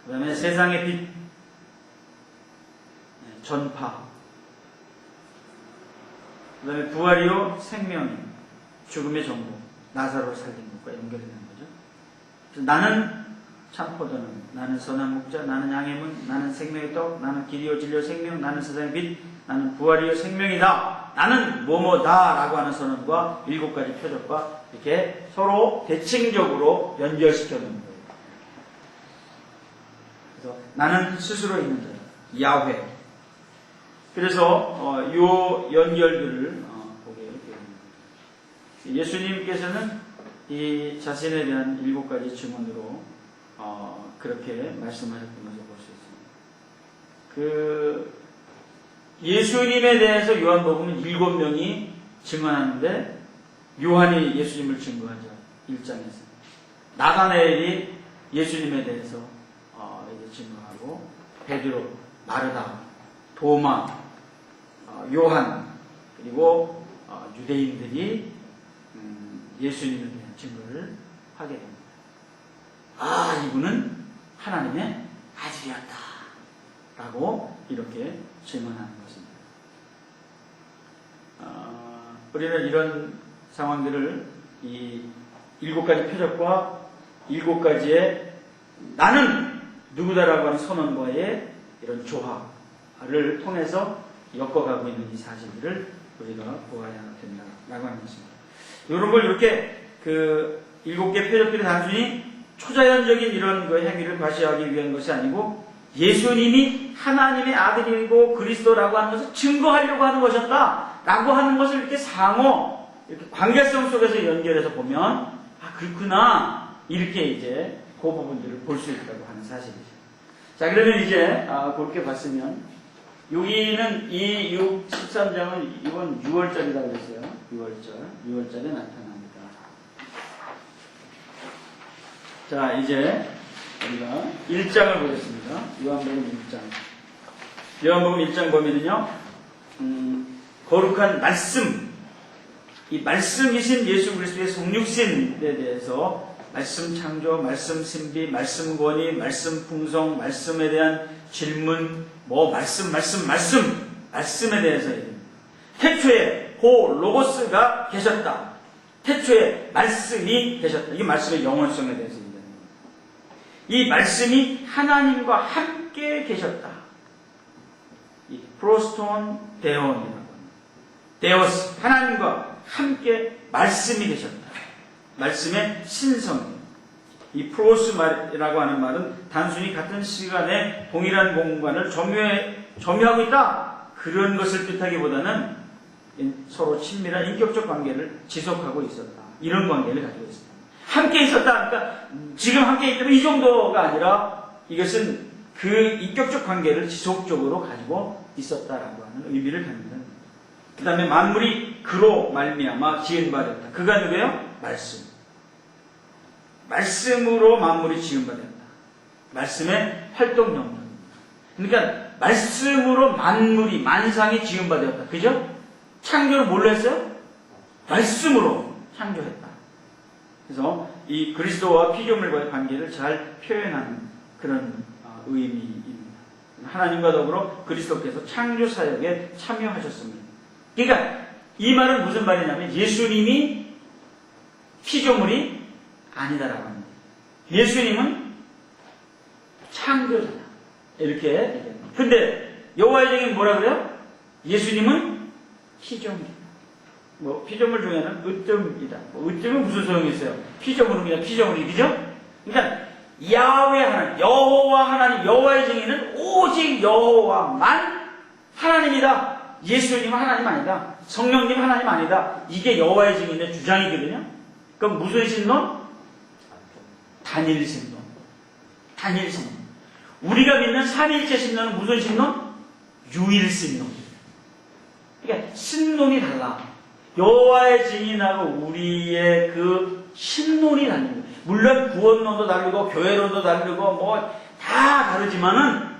그 다음에 세상의 빛. 전파. 그 다음에 부활이요 생명이. 죽음의 정보. 나사로를 살린 것과 연결되는 거죠. 그래서 나는 참포도는, 나는 선한 목자, 나는 양의 문, 나는 생명의 떡, 나는 길이요 진리요 생명, 나는 세상의 빛, 나는 부활이요 생명이다. 나는 뭐뭐다 라고 하는 선언과 7가지 표적과 이렇게 서로 대칭적으로 연결시켜 놓은 거예요. 그래서 나는 스스로 있는 자다. 야훼. 그래서 요 연결들을 보게 됩니다. 예수님께서는 이 자신에 대한 7가지 증언으로 그렇게 말씀하셨던 것을 볼 수 있습니다. 예수님에 대해서 요한복음은 7명이 증언하는데 요한이 예수님을 증거하죠. 1장에서. 나다나엘이 예수님에 대해서 이제 증거하고 베드로, 마르다, 도마, 요한 그리고 유대인들이 예수님에 대한 증거를 하게 됩니다. 이분은 하나님의 아들이었다 라고 이렇게 증언하는 것입니다. 우리는 이런 상황들을 이 7가지 표적과 7가지의 나는 누구다라고 하는 선언과의 이런 조화를 통해서 엮어가고 있는 이 사실들을 우리가 보아야 된다라고 하는 것입니다. 이런 걸 이렇게 7개 표적들이 단순히 초자연적인 이런 행위를 과시하기 위한 것이 아니고 예수님이 하나님의 아들이고 그리스도라고 하는 것을 증거하려고 하는 것이었다라고 하는 것을 이렇게 상호 이렇게 관계성 속에서 연결해서 보면 그렇구나 이렇게 이제 그 부분들을 볼 수 있다고 하는 사실이죠. 자, 그러면 이제 그렇게 봤으면 여기는 이 13장은 이번 6월절이라고 그랬어요. 6월절에 나타납니다. 자, 이제 우리가 1장을 보겠습니다. 요한복음 1장. 요한복음 1장 보면은요, 거룩한 말씀, 이 말씀이신 예수 그리스도의 성육신에 대해서 말씀 창조, 말씀 신비, 말씀 권위, 말씀 풍성, 말씀에 대한 질문, 말씀에 대해서 태초에 로고스가 계셨다. 태초에 말씀이 계셨다. 이게 말씀의 영원성에 대해서 얘기하는 겁니다. 이 말씀이 하나님과 함께 계셨다. 이 프로스톤 데온이라고 합니다. 데오스, 하나님과 함께 말씀이 계셨다. 말씀의 신성이에요. 이 프로스라고 하는 말은 단순히 같은 시간에 동일한 공간을 점유하고 있다. 그런 것을 뜻하기보다는 서로 친밀한 인격적 관계를 지속하고 있었다. 이런 관계를 가지고 있습니다. 함께 있었다. 그러니까 지금 함께 있다면 이 정도가 아니라 이것은 그 인격적 관계를 지속적으로 가지고 있었다라고 하는 의미를 갖는다. 그 다음에 만물이 그로 말미암아 지은 바 되었다. 그가 누구예요? 말씀. 말씀으로 만물이 지은 바 되었다. 말씀의 활동 영역입니다. 그러니까 말씀으로 만물이 만상이 지은 바 되었다. 그죠? 창조를 뭘로 했어요? 말씀으로 창조했다. 그래서 이 그리스도와 피조물과의 관계를 잘 표현하는 그런 의미입니다. 하나님과 더불어 그리스도께서 창조 사역에 참여하셨습니다. 그러니까 이 말은 무슨 말이냐면 예수님이 피조물이 아니다라고 합니다. 예수님은 창조자다. 이렇게 얘기합니다. 근데 여호와의 증인 뭐라 그래요? 예수님은 피조물이다. 뭐 피조물 중에는 으뜸이다. 으뜸은 무슨 소용이 있어요? 피조물은 그냥 피조물이, 그죠? 그러니까 야훼 하나님, 여호와 하나님, 여호와의 증인은 오직 여호와만 하나님이다. 예수님 하나님 아니다. 성령님 하나님 아니다. 이게 여호와의 증인의 주장이거든요. 그럼 무슨 신론? 단일 신론. 단일 신론. 우리가 믿는 삼위일체 신론은 무슨 신론? 유일 신론. 그러니까 신론이 달라. 여호와의 증인하고 우리의 그 신론이 다릅니다. 물론 구원론도 다르고 교회론도 다르고 뭐 다 다르지만은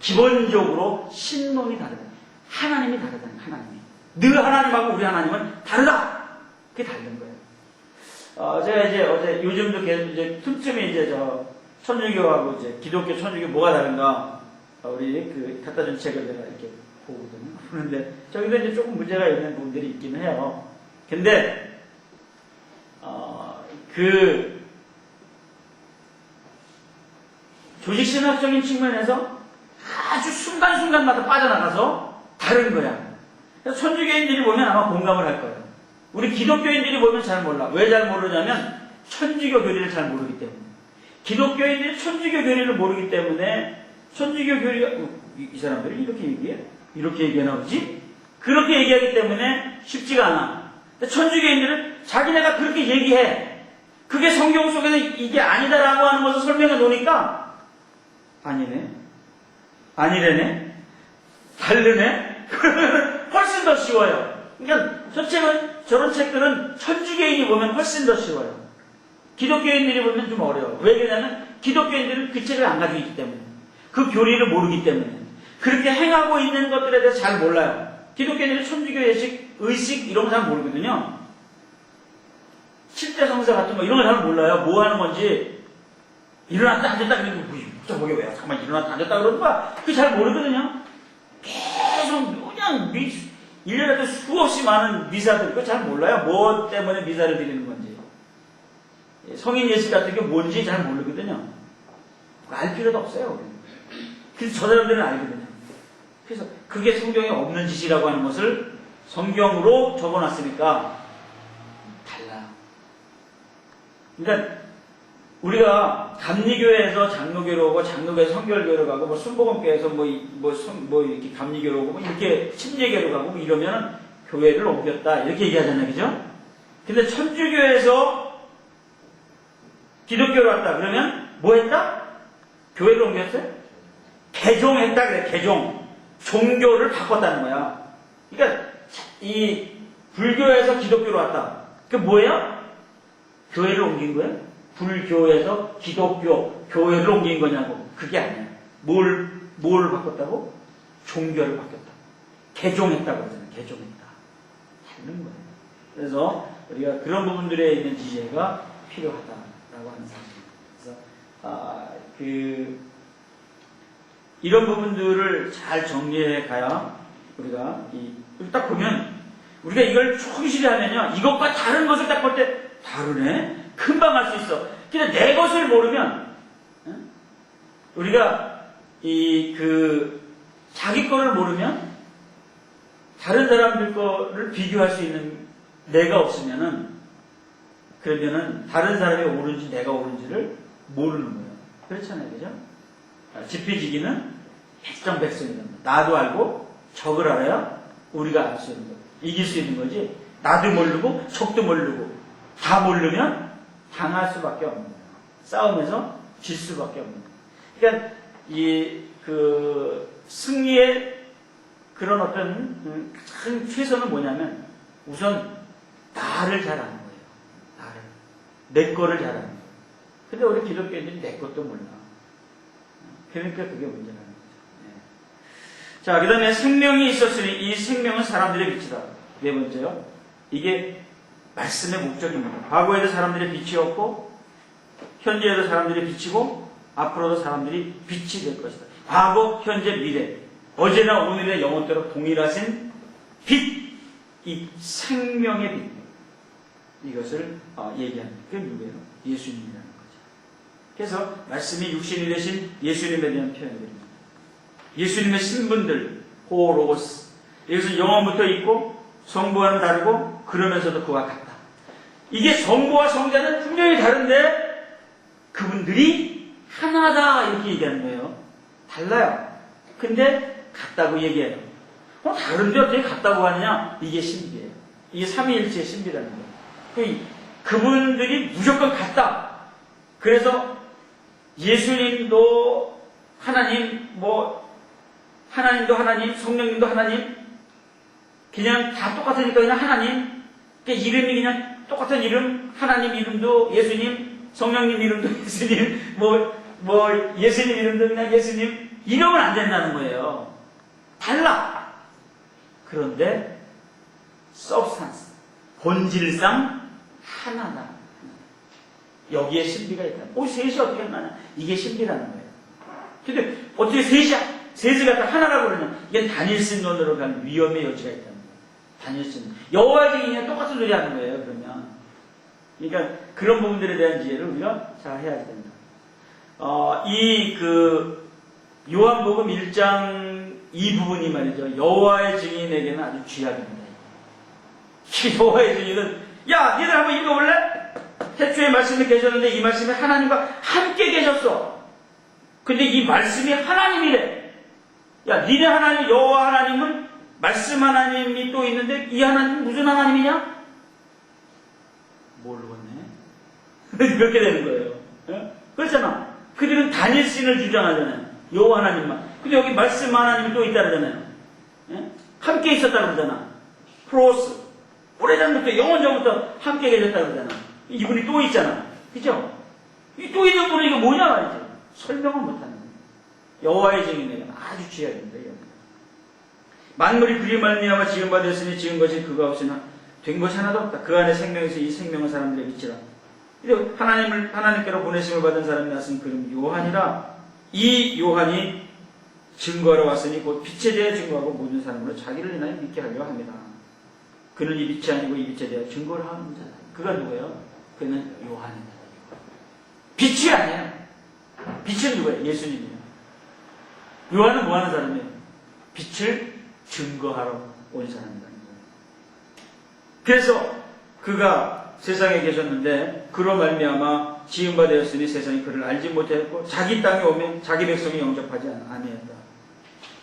기본적으로 신론이 다르다. 하나님이 다르다. 하나님이. 늘 하나님하고 우리 하나님은 다르다. 그게 다른 거예요. 제가 이제 어제 요즘도 계속 이제 틈틈이 이제 천주교하고 이제 기독교 천주교 뭐가 다른가 우리 그 갖다 준 책을 내가 이렇게 보거든요. 그런데 저기도 이제 조금 문제가 있는 부분들이 있기는 해요. 근데 그 조직신학적인 측면에서 아주 순간순간마다 빠져나가서 다른 거야. 그래서 천주교인들이 보면 아마 공감을 할 거예요. 우리 기독교인들이 보면 잘 몰라. 왜 잘 모르냐면 천주교 교리를 잘 모르기 때문에. 기독교인들이 천주교 교리를 모르기 때문에 천주교 교리가 이 사람들이 이렇게 얘기해? 이렇게 얘기하나 보지? 그렇게 얘기하기 때문에 쉽지가 않아. 천주교인들은 자기네가 그렇게 얘기해. 그게 성경 속에서 이게 아니다라고 하는 것을 설명해 놓으니까 아니네? 아니래네? 다르네? 그러면 훨씬 더 쉬워요. 그러니까 저런 책들은 천주교인이 보면 훨씬 더 쉬워요. 기독교인들이 보면 좀 어려워요. 왜 그러냐면 기독교인들은 그 책을 안 가지고 있기 때문에. 그 교리를 모르기 때문에. 그렇게 행하고 있는 것들에 대해서 잘 몰라요. 기독교인들은 천주교 예식, 의식 이런 거 잘 모르거든요. 7대 성사 같은 거 이런 거 잘 몰라요. 뭐 하는 건지. 일어났다 앉았다 그러는 거 저보게 왜 잠깐만 일어났다 앉았다 그러는 거야. 그거 잘 모르거든요. 계속 그냥 1년에도 수없이 많은 미사들 그거 잘 몰라요. 뭐 때문에 미사를 드리는 건지. 성인 예식 같은 게 뭔지 잘 모르거든요. 알 필요도 없어요. 그래서 저 사람들은 알거든요. 그래서 그게 성경에 없는 짓이라고 하는 것을 성경으로 적어놨으니까 달라. 그러니까 우리가 감리교회에서 장로교로 오고 장로교에서 성결교로 가고 뭐 순복음교회에서 뭐 이렇게 감리교로 오고 뭐 이렇게 침례교로 가고 뭐 이러면 교회를 옮겼다 이렇게 얘기하잖아요, 그죠? 근데 천주교에서 기독교로 왔다 그러면 뭐 했다? 교회를 옮겼어요? 개종했다 그래. 개종. 종교를 바꿨다는 거야. 그러니까 이 불교에서 기독교로 왔다. 그게 뭐예요? 교회를 옮긴 거예요? 불교에서 기독교 교회를 옮긴 거냐고. 그게 아니야. 뭘 바꿨다고? 종교를 바꿨다. 개종했다고 하잖아요. 개종했다. 다른 거예요. 그래서 우리가 그런 부분들에 있는 지혜가 필요하다라고 하는 사실입니다. 그래서 이런 부분들을 잘 정리해 가야 우리가 딱 보면 우리가 이걸 충실히 하면요 이것과 다른 것을 딱 볼 때 다르네 금방 알 수 있어. 근데 내 것을 모르면 우리가 자기 거를 모르면 다른 사람들 거를 비교할 수 있는 내가 없으면은 그러면은 다른 사람이 옳은지 내가 옳은지를 모르는 거예요. 그렇잖아요, 그죠? 지피지기는 백정백성이다. 나도 알고 적을 알아야 우리가 알 수 있는 거예요. 이길 수 있는 거지. 나도 모르고 적도 모르고 다 모르면 당할 수밖에 없는 거예요. 싸움에서 질 수밖에 없는 거예요. 그러니까 승리의 그런 어떤 큰 최선은 뭐냐면 우선 나를 잘 아는 거예요. 나를. 내 거를 잘 아는 거예요. 근데 우리 기독교인들이 내 것도 몰라. 그러니까 그게 문제라는 거죠. 자, 그 다음에 생명이 있었으니 이 생명은 사람들의 빛이다. 네 번째요. 이게 말씀의 목적입니다. 과거에도 사람들의 빛이었고 현재에도 사람들의 빛이고 앞으로도 사람들이 빛이 될 것이다. 과거, 현재, 미래 어제나 오늘의 영원토록 동일하신 빛, 이 생명의 빛 이것을 얘기합니다. 그게 누구예요? 예수님이라는 거죠. 그래서 말씀이 육신이 되신 예수님에 대한 표현입니다. 예수님의 신분들, 호로고스. 여기서 영어부터 있고 성부와는 다르고 그러면서도 그와 같다. 이게 성부와 성자는 분명히 다른데 그분들이 하나다 이렇게 얘기하는 거예요. 달라요. 근데 같다고 얘기해요. 다른데 어떻게 같다고 하느냐? 이게 신비예요. 이게 삼위일체의 신비라는 거예요. 그분들이 무조건 같다. 그래서 예수님도 하나님, 하나님도 하나님, 성령님도 하나님, 그냥 다 똑같으니까 그냥 하나님, 이름이 그냥 똑같은 이름, 하나님 이름도 예수님, 성령님 이름도 예수님, 예수님 이름도 그냥 예수님, 이러면 안 된다는 거예요. 달라. 그런데, substance, 본질상 하나다. 여기에 신비가 있다. 셋이 어떻게 하나? 이게 신비라는 거예요. 근데 어떻게 셋이 갖다 하나라고 그러냐? 이게 단일신론으로 가는 위험의 여지가 있다는 거예요. 단일신. 여호와의 증인이랑 똑같은 소리 하는 거예요, 그러면. 그러니까 그런 부분들에 대한 이해를 우리가 잘 해야 된다. 요한복음 1장 이 부분이 말이죠. 여호와의 증인에게는 아주 쥐약입니다. 여호와의 증인은, 야, 니들 한번 읽어볼래? 태초에 말씀이 계셨는데 이 말씀이 하나님과 함께 계셨어. 근데 이 말씀이 하나님이래. 야, 니네 하나님, 여호와 하나님은 말씀 하나님이 또 있는데 이 하나님은 무슨 하나님이냐? 모르겠네. 그렇게 되는 거예요. 그렇잖아. 그들은 단일신을 주장하잖아요. 여호와 하나님만. 근데 여기 말씀 하나님이 또 있다 그러잖아요. 함께 있었다 그러잖아. 프로스. 오래전부터, 영원전부터 함께 계셨다 그러잖아. 이분이 또 있잖아. 그죠? 이 또 있는 분이 이거 뭐냐 말이죠. 설명을 못하는 거예요. 여호와의 증인에게는 아주 쥐약입니다. 만물이 그리 말미암아 지은 바 되었으니 지은 것이 그가 없으나 된 것이 하나도 없다. 그 안에 생명에서 이 생명은 사람들에게 있지라. 하나님께로 보내심을 받은 사람이 났으니 그는 요한이라. 이 요한이 증거하러 왔으니 곧 빛에 대해 증거하고 모든 사람으로 자기를 인하여 믿게 하려 합니다. 그는 이 빛이 아니고 이 빛에 대해 증거를 하는 자다. 그가 누구예요? 그는 요한이다. 빛이 아니에요. 빛은 누구예요? 예수님이에요. 요한은 뭐 하는 사람이에요? 빛을 증거하러 온 사람이다. 그래서 그가 세상에 계셨는데 그로 말미암아 지은 바 되었으니 세상이 그를 알지 못했고 자기 땅에 오면 자기 백성이 영접하지 아니했다.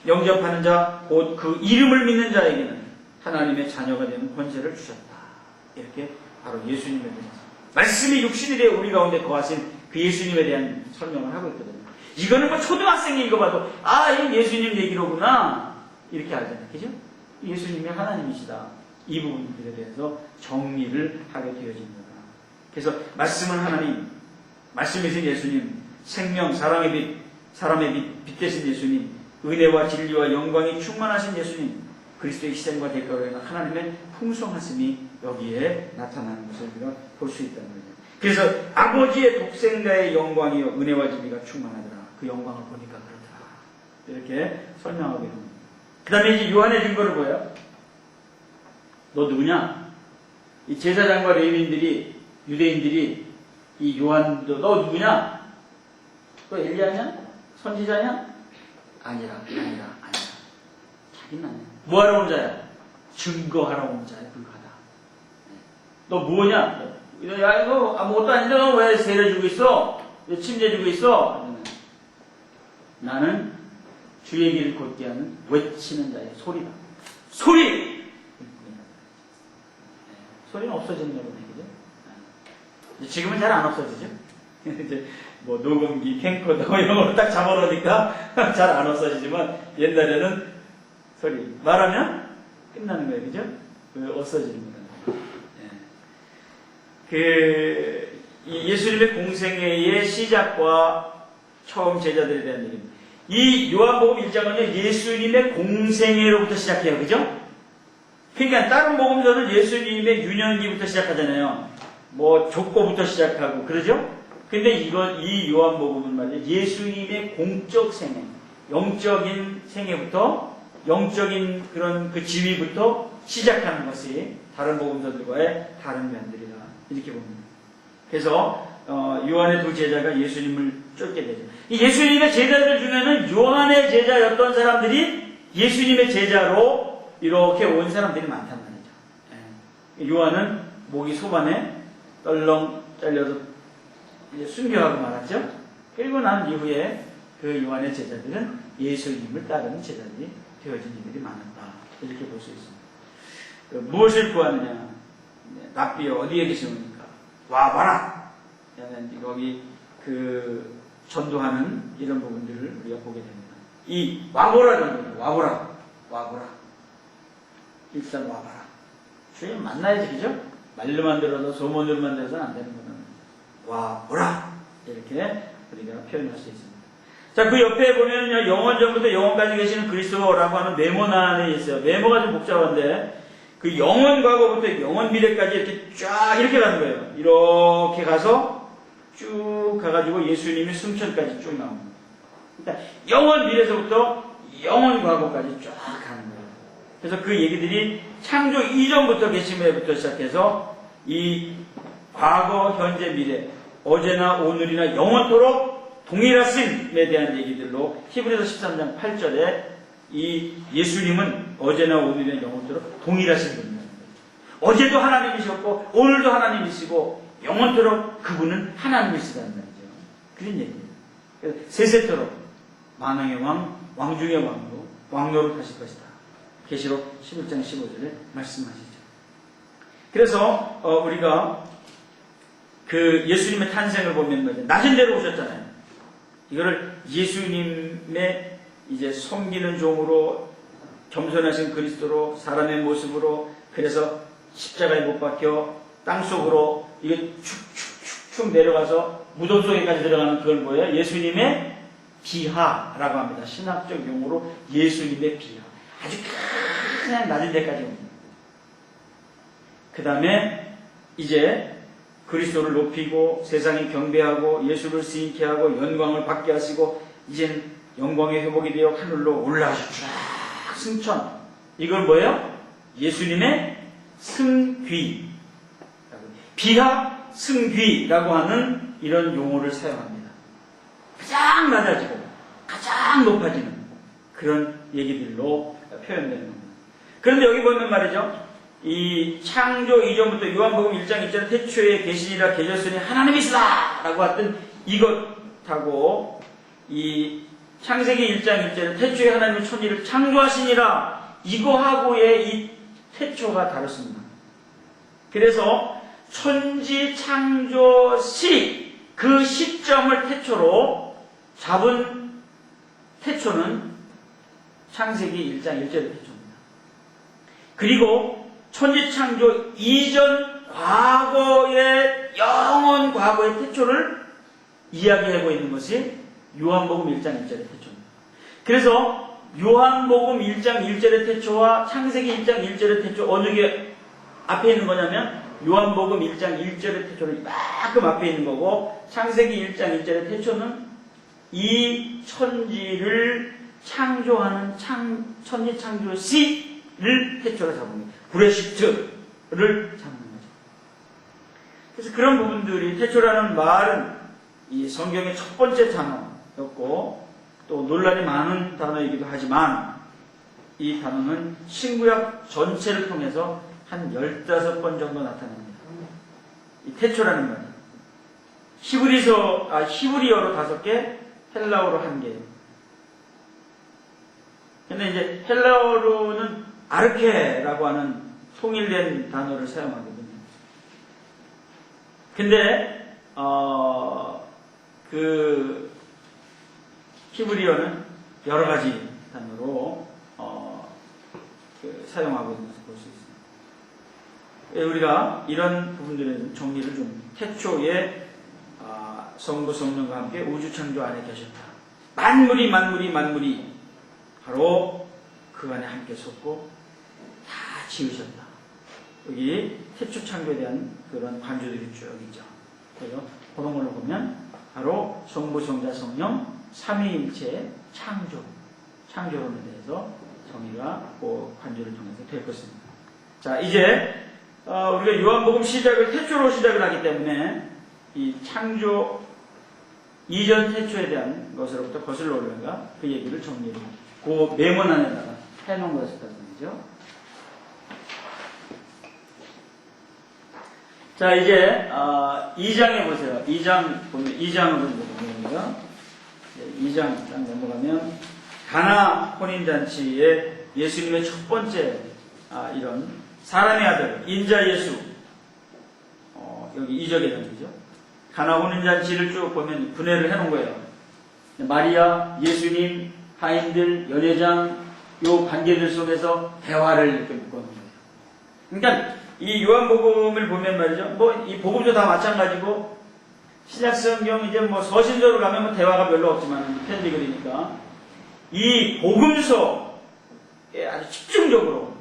영접하는 자 곧 그 이름을 믿는 자에게는 하나님의 자녀가 되는 권세를 주셨다. 이렇게 바로 예수님에 대해서 말씀이 육신이 되어 우리 가운데 거하신 그 예수님에 대한 설명을 하고 있거든요. 이거는 초등학생이 읽어봐도 이 예수님 얘기로구나 이렇게 알잖아요. 그죠? 예수님이 하나님이시다. 이 부분들에 대해서 정리를 하게 되어집니다. 그래서 말씀은 하나님, 말씀이신 예수님, 생명, 사람의 빛 되신 예수님, 은혜와 진리와 영광이 충만하신 예수님, 그리스도의 희생과 대가로 인한 하나님의 풍성하심이 여기에 나타나는 것을 우리가 볼 수 있다는 거예요. 그래서 아버지의 독생자의 영광이요 은혜와 진리가 충만하더라. 그 영광을 보니까 그렇더라. 이렇게 설명하고 있는 겁니다. 그 다음에 이제 요한의 증거를 뭐예요? 너 누구냐? 이 제사장과 레위인들이, 유대인들이 이 요한도 너 누구냐? 너 엘리야냐? 선지자냐? 아니라. 자기는 아니야. 뭐하러 온 자야? 증거하러 온 자에 불과하다. 너 뭐냐? 야, 이거 아무것도 아닌데 너 왜 세례 주고 있어? 왜 침례 주고 있어? 나는 주의 길을 걷게 하는 외치는 자의 소리다. 소리! 소리는 없어지는 거거든요. 그죠? 지금은 잘 안 없어지죠? 이제 녹음기, 캠코더 이런 걸로 딱 잡아놓으니까 잘 안 없어지지만 옛날에는 소리 말하면 끝나는 거예요. 그죠? 없어지는 거예요. 이 예수님의 공생애의 시작과 처음 제자들에 대한 얘기입니다. 이 요한복음 1장은요, 예수님의 공생애로부터 시작해요. 그죠? 그러니까 다른 복음서는 예수님의 유년기부터 시작하잖아요. 족보부터 시작하고, 그러죠? 근데 이 요한복음은 말이죠. 예수님의 공적 생애, 영적인 생애부터, 영적인 그런 그 지위부터 시작하는 것이 다른 복음서들과의 다른 면들이다. 이렇게 봅니다. 그래서 요한의 두 제자가 예수님을 쫓게 되죠. 이 예수님의 제자들 중에는 요한의 제자였던 사람들이 예수님의 제자로 이렇게 온 사람들이 많단 말이죠. 요한은 목이 소반에 떨렁 잘려서 이제 순교하고 말았죠. 그리고 난 이후에 그 요한의 제자들은 예수님을 따르는 제자들이 되어진 이들이 많았다. 이렇게 볼 수 있습니다. 무엇을 구하느냐? 랍비여 어디에 계시옵니까? 와봐라. 거기 그 전도하는 이런 부분들을 우리가 보게 됩니다. 이 와보라는 거예요. 와보라. 일단 와봐라. 주님 만나야지, 그죠? 말로만 들어도 소문으로만 들어서는 안 되는 거는 와보라. 이렇게 우리가 표현할 수 있습니다. 자, 그 옆에 보면요, 영원 전부터 영원까지 계시는 그리스도라고 하는 메모란에 있어요. 메모가 좀 복잡한데, 그 영원 과거부터 영원 미래까지 이렇게 쫙 이렇게 가는 거예요. 이렇게 가서 쭉 가가지고 예수님의 승천까지 쭉 나옵니다. 그러니까 영원 미래에서부터 영원 과거까지 쫙 가는 거예요. 그래서 그 얘기들이 창조 이전부터 계심에부터 시작해서 이 과거, 현재, 미래, 어제나 오늘이나 영원토록 동일하심에 대한 얘기들로 히브리서 13장 8절에 이 예수님은 어제나 오늘이나 영원토록 동일하신 분입니다. 어제도 하나님이셨고 오늘도 하나님이시고 영원토록 그분은 하나님이시다는 말이죠. 그런 얘기입니다. 그래서 세세토록 만왕의 왕, 왕중의 왕으로 왕노를 하실 것이다. 계시록 11장 15절에 말씀하시죠. 그래서 우리가 그 예수님의 탄생을 보면 낮은 데로 오셨잖아요. 이거를 예수님의 이제 섬기는 종으로 겸손하신 그리스도로 사람의 모습으로 그래서 십자가에 못 박혀 땅속으로 이게 축축축축 내려가서 무덤 속에까지 들어가는 그걸 뭐예요? 예수님의 비하라고 합니다. 신학적 용어로 예수님의 비하. 아주 그냥 낮은 데까지 옵니다. 그 다음에 이제 그리스도를 높이고 세상이 경배하고 예수를 시인케 하고 영광을 받게 하시고 이제는 영광의 회복이 되어 하늘로 올라가셨죠. 승천. 이걸 뭐예요? 예수님의 승귀. 비하 승귀라고 하는 이런 용어를 사용합니다. 가장 낮아지고 가장 높아지는 그런 얘기들로 표현되는 겁니다. 그런데 여기 보면 말이죠. 이 창조 이전부터 요한복음 1장 1절에 태초에 계시니라 계셨으니 하나님이시다 라고 했던 이것하고 이 창세기 1장 1절에 태초에 하나님이 천지를 창조하시니라 이거하고의 이 태초가 다릅니다. 그래서 천지 창조 시 그 시점을 태초로 잡은 태초는 창세기 1장 1절의 태초입니다. 그리고 천지창조 이전 과거의 영원 과거의 태초를 이야기하고 있는 것이 요한복음 1장 1절의 태초입니다. 그래서 요한복음 1장 1절의 태초와 창세기 1장 1절의 태초 어느 게 앞에 있는 거냐면 요한복음 1장 1절의 태초는 이만큼 앞에 있는 거고 창세기 1장 1절의 태초는 이 천지를 창조하는 천지 창조 시를 태초로 잡은 거예요. 브레시트를 잡는 거죠. 그래서 그런 부분들이 태초라는 말은 이 성경의 첫 번째 단어였고 또 논란이 많은 단어이기도 하지만 이 단어는 신구약 전체를 통해서 한 15번 정도 나타납니다. 이 태초라는 말이 히브리어로 5개, 헬라어로 1개. 근데 이제 헬라어로는 아르케라고 하는 통일된 단어를 사용하거든요. 근데 그 히브리어는 여러 가지 단어로 사용하고 있는 것을 볼 수 있습니다. 우리가 이런 부분들에 정리를 좀 태초에 성부 성령과 함께 우주 창조 안에 계셨다. 만물이 바로 그 안에 함께 섰고 다 지으셨다. 여기 태초 창조에 대한 그런 관조들이 쭉 있죠. 그래서 그런 걸로 보면 바로 성부 성자 성령 삼위일체 창조론에 대해서 정의가 그 관조를 통해서 될 것입니다. 자, 이제 우리가 요한복음 시작을 태초로 시작을 하기 때문에 이 창조 이전 태초에 대한 것으로부터 거슬러 올라가 그 얘기를 정리해 그 메모 안에다가 해놓은 것을 말이죠. 자, 이제 2장에 보세요. 2장 보면 2장으로 넘어갑니다. 2장 딱 넘어가면 가나 혼인잔치에 예수님의 첫 번째 이런 사람의 아들 인자 예수 여기 2절에 담기죠. 가나 혼인잔치를 쭉 보면 분해를 해놓은 거예요. 마리아, 예수님, 하인들, 연회장 요 관계들 속에서 대화를 이렇게 묶어놓은 거예요. 그러니까 이 요한복음을 보면 말이죠. 뭐 이 복음도 다 마찬가지고 신약성경 이제 뭐 서신서로 가면 뭐 대화가 별로 없지만 편지글이니까 이 복음서에 아주 집중적으로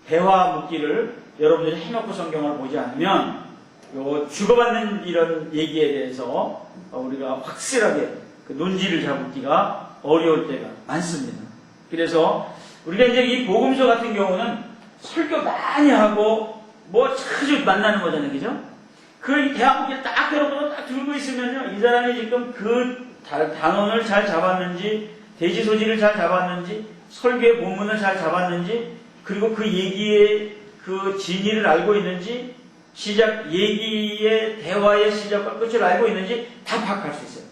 대화 묶기를 여러분들이 해놓고 성경을 보지 않으면 요 주고받는 이런 얘기에 대해서 우리가 확실하게 그 논지를 잡기가 어려울 때가 많습니다. 그래서 우리가 이제 이 복음서 같은 경우는 설교 많이 하고 뭐 자주 만나는 거잖아요, 그죠? 그 대학교에 딱 들어보고 딱 들고 있으면요, 이 사람이 지금 그 단원을 잘 잡았는지, 대지소지를 잘 잡았는지, 설교의 본문을 잘 잡았는지, 그리고 그 얘기의 그 진위를 알고 있는지, 얘기의 대화의 시작과 끝을 알고 있는지 다 파악할 수 있어요.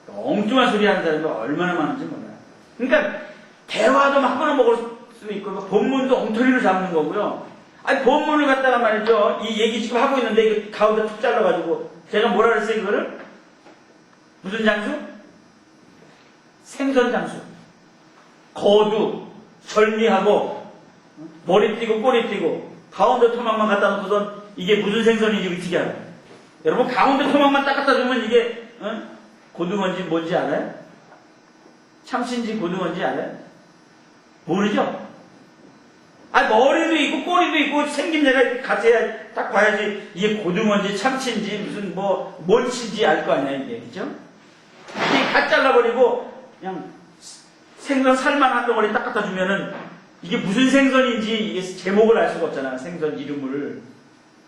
엉뚱한 소리 하는 사람이 얼마나 많은지 몰라요. 그러니까 대화도 막 끊어먹을 수 있고 본문도 엉터리로 잡는 거고요. 아니 본문을 갖다가 말이죠. 이 얘기 지금 하고 있는데 이거 가운데 툭 잘라가지고 제가 뭐라 그랬어요 그거를? 무슨 장수? 생선 장수. 거두, 절미하고 머리 띄고 꼬리 띄고 가운데 토막만 갖다 놓고선 이게 무슨 생선인지 어떻게 알아요? 여러분 가운데 토막만 딱 갖다 주면 이게 고등어인지 뭔지 알아요? 참치인지 고등어인지 알아요? 모르죠? 머리도 있고 꼬리도 있고 생긴 데가 같이 딱 봐야지 이게 고등어인지 참치인지 무슨 뭔지인지 알 거 아니야 이게, 그죠? 이게 다 잘라버리고 그냥 생선 살만 한 덩어리 딱 갖다 주면은 이게 무슨 생선인지 이게 제목을 알 수가 없잖아, 생선 이름을.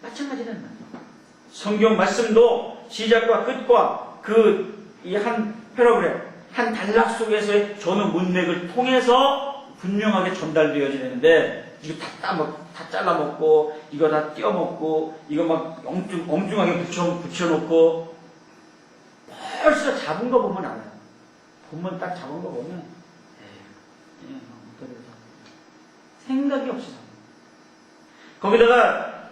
마찬가지는 말이야. 성경 말씀도 시작과 끝과 이 한 패러그램, 한 단락 속에서의 전후 문맥을 통해서 분명하게 전달되어야 되는데 이거 다 잘라먹고 이거 다 띄어먹고 이거 막 엉뚱하게 붙여놓고 벌써 잡은 거 보면 알아요. 본문 딱 잡은 거 보면 생각이 없이 잡는 거기다가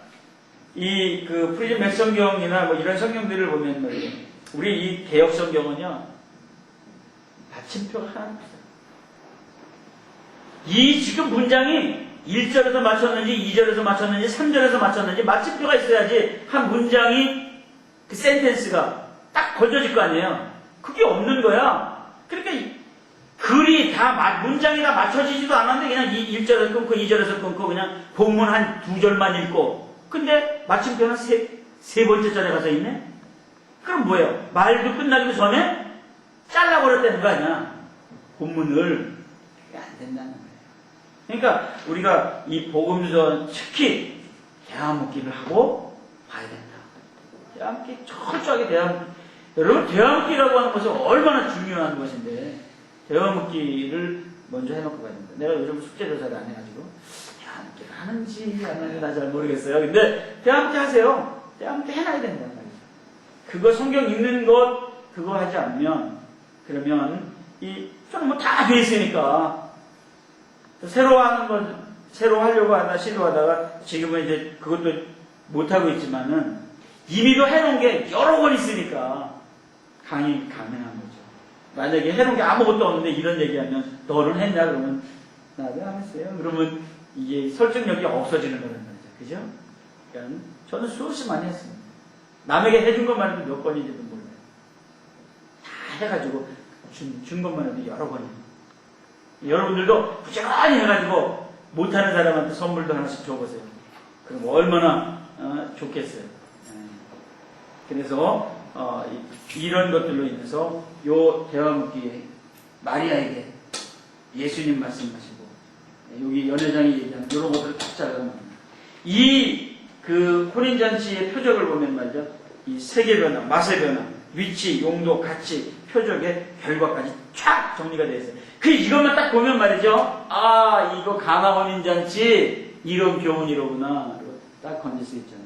그 프리즘 맥 성경이나 뭐 이런 성경들을 보면 말이에요. 우리 이 개역 성경은요 받침표가 하나도 없어요. 이 지금 문장이 1절에서 맞췄는지 2절에서 맞췄는지 3절에서 맞췄는지 마침표가 있어야지 한 문장이 그 센텐스가 딱 건져질 거 아니에요. 그게 없는 거야. 그러니까 글이 문장이 다 맞춰지지도 않았는데 그냥 1절에서 끊고 2절에서 끊고 그냥 본문 한 2절만 읽고 근데 마침표는 세 번째 절에 가서 있네? 그럼 뭐예요? 말도 끝나기도 전에 잘라버렸다는 거 아니야. 본문을. 그게 안 된다는 거예요. 그러니까 우리가 이 복음서 특히 대화묻기를 하고 봐야 된다. 대화묻기 철저하게 여러분 대화묻기라고 하는 것은 얼마나 중요한 것인데 대화묻기를 먼저 해놓고 가야 된다. 내가 요즘 숙제조사를 안 해가지고 대화묻기를 하는지 안 하는지 나 잘 모르겠어요. 근데 대화묻기 하세요. 대화묻기 해놔야 된다. 그거 성경 읽는 것 그거 하지 않으면 그러면 저는 뭐 다 돼 있으니까 새로 하려고 하다 시도하다가 지금은 이제 그것도 못하고 있지만은 이미도 해놓은 게 여러 번 있으니까 강의 가능한 거죠. 만약에 해놓은 게 아무것도 없는데 이런 얘기하면 너는 했냐 그러면 나도 안 했어요. 그러면 이게 설득력이 없어지는 거란 말이죠. 그죠? 그러니까 저는 수없이 많이 했습니다. 남에게 해준 것만 해도 몇 번인지도 몰라요. 다 해가지고 준 것만 해도 여러 번이에요. 여러분들도 부지런히 해가지고 못하는 사람한테 선물도 하나씩 줘보세요. 그럼 얼마나 좋겠어요. 그래서 이런 것들로 인해서 요 대화묻기에 마리아에게 예수님 말씀하시고 여기 연회장이 얘기하는 이런 것들을 딱 잘라놓습니다. 그 혼인잔치의 표적을 보면 말이죠. 이 색의 변화, 맛의 변화, 위치, 용도, 가치, 표적의 결과까지 쫙 정리가 되어 있어요. 이것만 딱 보면 말이죠. 아, 이거 가나 혼인잔치 이런 교훈이로구나. 딱 건질 수 있잖아요.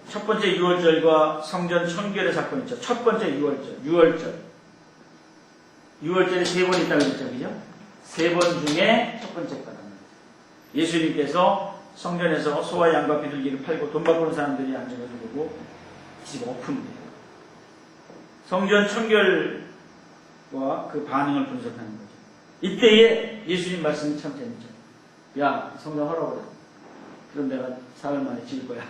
첫 번째 6월절과 성전 청결의 사건이 있죠. 첫 번째 6월절. 6월절이 3번 있다고 그랬죠. 그죠? 3번 중에 첫 번째 거랍니다. 예수님께서 성전에서 소와 양과 비둘기를 팔고 돈 바꾸는 사람들이 앉아가지고 보고 집 오픈돼요. 성전 청결과 그 반응을 분석하는 거죠. 이때에 예수님 말씀이 참 재밌죠. 야, 성전 헐어버려. 그럼 내가 사흘 만에 지을 거야.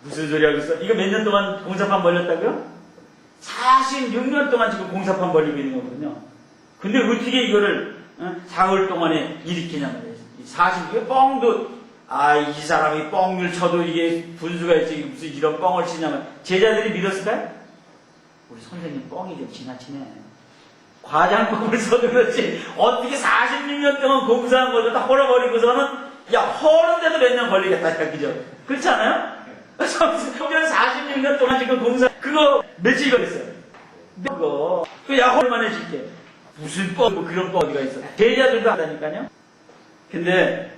무슨 소리 하고 있어? 이거 몇 년 동안 공사판 벌렸다고요? 46년 동안 지금 공사판 벌리고 있는 거거든요. 근데 어떻게 이거를 사흘 동안에 일으키냐 말이에요. 40개 뻥도, 이 사람이 뻥을 쳐도 이게 분수가 있지, 무슨 이런 뻥을 치냐면, 제자들이 믿었을까요? 우리 선생님 뻥이 좀 지나치네. 과장법을 써도 그렇지, 어떻게 46년 동안 공사한 것도 다 헐어버리고서는, 야, 허는데도 몇 년 걸리겠다, 그죠? 그렇지 않아요? 성전 46년 동안 지금 공사, 그거 며칠 걸렸어요? 그거, 야, 헐만 해줄게. 무슨 뻥, 뭐 그런 뻥 어디가 있어? 제자들도 하다니까요? 근데,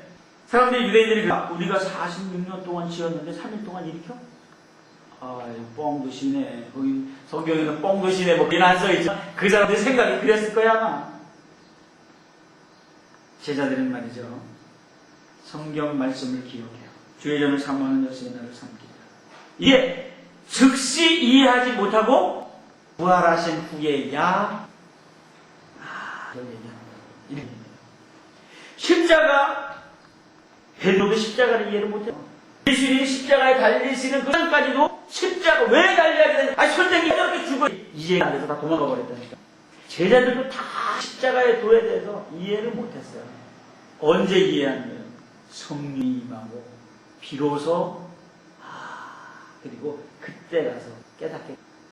사람들이, 유대인들이, 우리가 46년 동안 지었는데 3일 동안 일으켜? 뻥도 시네. 거기 성경에는 뻥도 시네. 뭐, 그게 안 써있죠. 그 사람들 생각이 그랬을 거야, 아마. 제자들은 말이죠. 성경 말씀을 기억해요. 주의 전을 사모하는 여수의 날을 삼기다. 이게 즉시 이해하지 못하고 부활하신 후에야 이런 얘기합니다. 십자가, 베드로도 십자가를 이해를 못해요. 예수님이 십자가에 달리시는 그 시간까지도 십자가 왜 달려야 되는지, 선생님이 이렇게 죽어 이해가 안 돼서 다 도망가 버렸다니까. 제자들도 다 십자가의 도에 대해서 이해를 못했어요. 언제 이해한 거예요? 성령이 임하고 비로소 그리고 그때 가서 깨닫게.